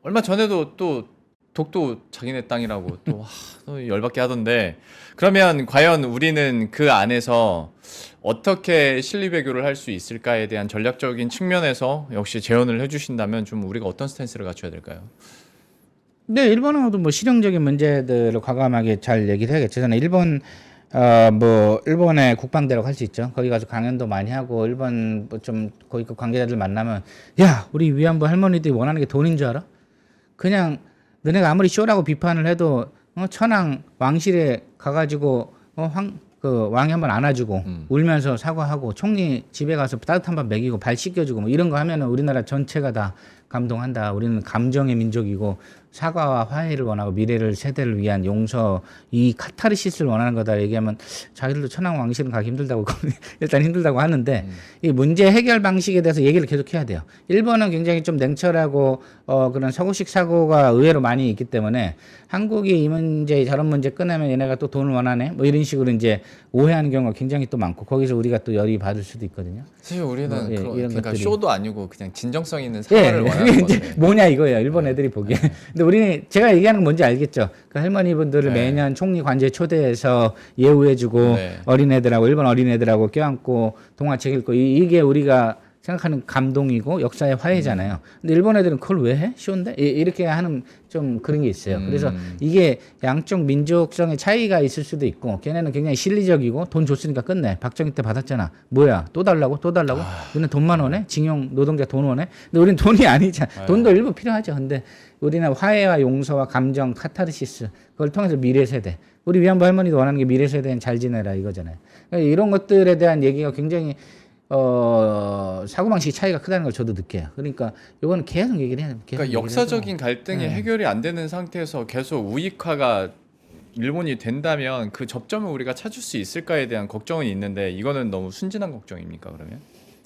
얼마 전에도 또 독도 자기네 땅이라고 또 열받게 하던데 그러면 과연 우리는 그 안에서 어떻게 실리 외교를 할 수 있을까에 대한 전략적인 측면에서 역시 제언을 해주신다면 좀 우리가 어떤 스탠스를 갖춰야 될까요? 네, 일본하고도 뭐 실용적인 문제들을 과감하게 잘 얘기를 해야겠죠. 저는 일본의 국방대라고 할 수 있죠. 거기 가서 강연도 많이 하고 일본 좀 거기 그 관계자들 만나면 야, 우리 위안부 할머니들이 원하는 게 돈인 줄 알아? 그냥 너네가 아무리 쇼라고 비판을 해도 천황 왕실에 가가지고 왕이 한번 안아주고 울면서 사과하고 총리 집에 가서 따뜻한 밥 먹이고 발 씻겨주고 뭐 이런 거 하면은 우리나라 전체가 다 감동한다. 우리는 감정의 민족이고 사과와 화해를 원하고 미래를 세대를 위한 용서, 이 카타르시스를 원하는 거다 얘기하면 자기들도 천황왕실은 가기 힘들다고 일단 힘들다고 하는데 이 문제 해결 방식에 대해서 얘기를 계속 해야 돼요. 일본은 굉장히 좀 냉철하고 그런 서구식 사고가 의외로 많이 있기 때문에 한국이 이 문제 저런 문제 끝나면 얘네가 또 돈을 원하네 뭐 이런 식으로 이제 오해하는 경우가 굉장히 또 많고 거기서 우리가 또 열이 받을 수도 있거든요. 사실 우리는 뭐, 이런 그러니까 것들이. 쇼도 아니고 그냥 진정성 있는 사과를 원하는 그게 이제 거죠. 뭐냐 이거예요. 일본 애들이 보기에. 근데 우리는 제가 얘기하는 건 뭔지 알겠죠. 그 할머니분들을 네. 매년 총리 관저에 초대해서 예우해주고 네. 어린애들하고 일본 어린애들하고 껴안고 동화책 읽고 이게 우리가 생각하는 감동이고 역사의 화해잖아요. 근데 일본 애들은 그걸 왜 해? 쉬운데? 이렇게 하는 좀 그런 게 있어요. 그래서 이게 양쪽 민족성의 차이가 있을 수도 있고 걔네는 굉장히 실리적이고 돈 줬으니까 끝내. 박정희 때 받았잖아. 뭐야? 또 달라고? 또 달라고? 우리는 돈만 원해? 징용 노동자 돈 원해? 근데 우리는 돈이 아니잖아. 돈도 일부 필요하죠. 근데 우리는 화해와 용서와 감정, 카타르시스 그걸 통해서 미래 세대. 우리 위안부 할머니도 원하는 게 미래 세대는 잘 지내라 이거잖아요. 그러니까 이런 것들에 대한 얘기가 굉장히 사고방식 차이가 크다는 걸 저도 느껴요. 그러니까 이거는 계속 얘기를 해야 돼요. 그러니까 역사적인 갈등이 해결이 안 되는 상태에서 계속 우익화가 일본이 된다면 그 접점을 우리가 찾을 수 있을까에 대한 걱정은 있는데 이거는 너무 순진한 걱정입니까 그러면?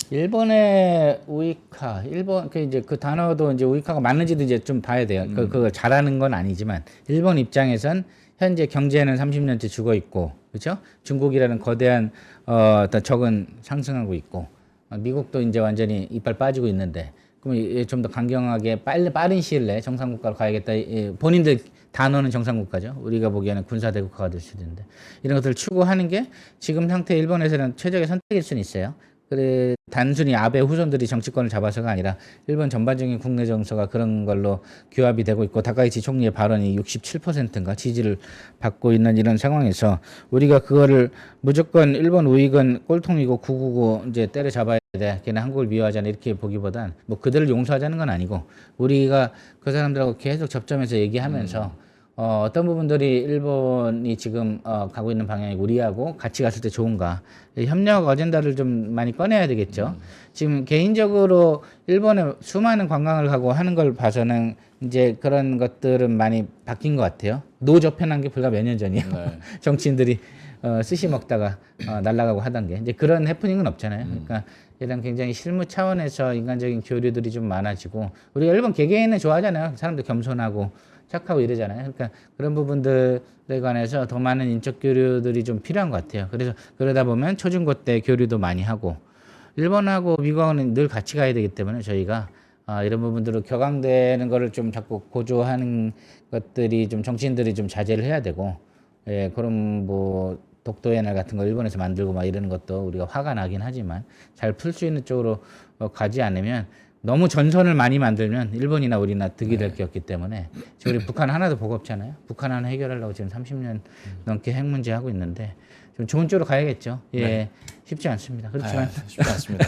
일본의 우익화, 일본 그 이제 그 단어도 이제 우익화가 맞는지도 이제 좀 봐야 돼요. 그걸 잘하는 건 아니지만 일본 입장에선 현재 경제는 30년째 죽어 있고, 그렇죠? 중국이라는 거대한 어떤 적은 상승하고 있고, 미국도 이제 완전히 이빨 빠지고 있는데, 그럼 좀 더 강경하게 빠른 시일 내에 정상국가로 가야겠다. 본인들 단어는 정상국가죠. 우리가 보기에는 군사대국가가 될 수도 있는데 이런 것들을 추구하는 게 지금 상태 일본에서는 최적의 선택일 수는 있어요. 그래 단순히 아베 후손들이 정치권을 잡아서가 아니라 일본 전반적인 국내 정서가 그런 걸로 규합이 되고 있고 다카이치 총리의 발언이 67%인가 지지를 받고 있는 이런 상황에서 우리가 그거를 무조건 일본 우익은 꼴통이고 구구고 이제 때려잡아야 돼. 걔네 한국을 미워하잖아 이렇게 보기보단 뭐 그들을 용서하자는 건 아니고 우리가 그 사람들하고 계속 접점해서 얘기하면서 어떤 부분들이 일본이 지금 가고 있는 방향이 우리하고 같이 갔을 때 좋은가 협력 어젠다를 좀 많이 꺼내야 되겠죠. 지금 개인적으로 일본에 수많은 관광을 가고 하는 걸 봐서는 이제 그런 것들은 많이 바뀐 것 같아요. 노조편한 게 불과 몇 년 전이에요. 네. 정치인들이 스시 먹다가 날아가고 하던 게 이제 그런 해프닝은 없잖아요. 그러니까 이런 굉장히 실무 차원에서 인간적인 교류들이 좀 많아지고 우리가 일본 개개인을 좋아하잖아요. 사람들 겸손하고 착하고 이러잖아요. 그러니까 그런 부분들에 관해서 더 많은 인적 교류들이 좀 필요한 것 같아요. 그래서 그러다 보면 초중고 때 교류도 많이 하고 일본하고 미국하고는 늘 같이 가야 되기 때문에 저희가 이런 부분들을 격앙되는 거를 좀 자꾸 고조하는 것들이 좀 정치인들이 좀 자제를 해야 되고 그런 뭐 독도의 날 같은 거 일본에서 만들고 막 이러는 것도 우리가 화가 나긴 하지만 잘 풀 수 있는 쪽으로 가지 않으면 너무 전선을 많이 만들면 일본이나 우리나 득이 될 게 없기 때문에 지금 우리 북한 하나도 보고 없잖아요. 북한 하나 해결하려고 지금 30년 넘게 핵 문제 하고 있는데 좀 좋은 쪽으로 가야겠죠. 예, 쉽지 않습니다. 그렇지만 쉽지 않습니다.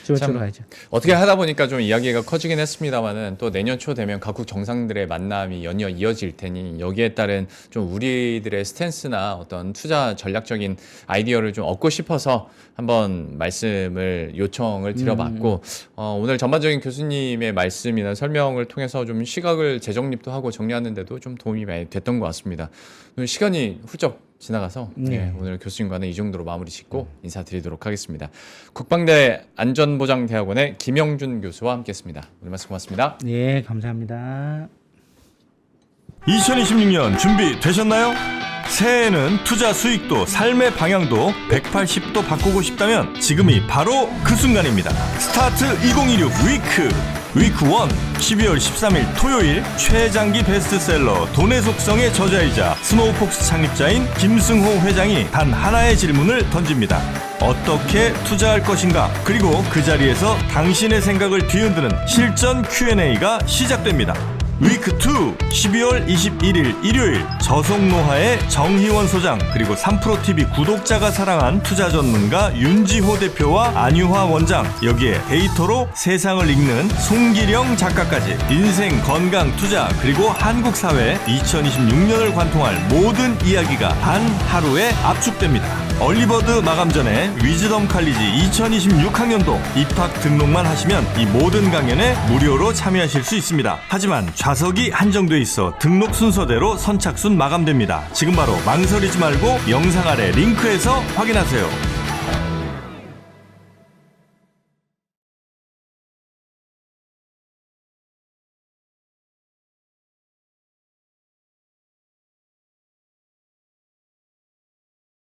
좋은 쪽으로 가야죠. 어떻게 하다 보니까 좀 이야기가 커지긴 했습니다만은 또 내년 초 되면 각국 정상들의 만남이 연이어 이어질 테니 여기에 따른 좀 우리들의 스탠스나 어떤 투자 전략적인 아이디어를 좀 얻고 싶어서 한번 말씀을 요청을 드려봤고 오늘 전반적인 교수님의 말씀이나 설명을 통해서 좀 시각을 재정립도 하고 정리하는데도 좀 도움이 많이 됐던 것 같습니다. 오늘 시간이 훌쩍 지나가서 오늘 교수님과는 이 정도로 마무리 짓고 인사드리도록 하겠습니다. 국방대 안전보장대학원의 김영준 교수와 함께했습니다. 오늘 말씀 고맙습니다. 예, 감사합니다. 2026년 준비되셨나요? 새해에는 투자 수익도 삶의 방향도 180도 바꾸고 싶다면 지금이 바로 그 순간입니다. 스타트 2026 위크 1 12월 13일 토요일 최장기 베스트셀러 돈의 속성의 저자이자 스노우폭스 창립자인 김승호 회장이 단 하나의 질문을 던집니다. 어떻게 투자할 것인가? 그리고 그 자리에서 당신의 생각을 뒤흔드는 실전 Q&A가 시작됩니다. 위크2 12월 21일 일요일 저속노화의 정희원 소장 그리고 3프로TV 구독자가 사랑한 투자 전문가 윤지호 대표와 안유화 원장 여기에 데이터로 세상을 읽는 송기령 작가까지 인생 건강 투자 그리고 한국 사회 2026년을 관통할 모든 이야기가 단 하루에 압축됩니다. 얼리버드 마감 전에 위즈덤 칼리지 2026학년도 입학 등록만 하시면 이 모든 강연에 무료로 참여하실 수 있습니다. 하지만 좌석이 한정돼 있어 등록 순서대로 선착순 마감됩니다. 지금 바로 망설이지 말고 영상 아래 링크에서 확인하세요.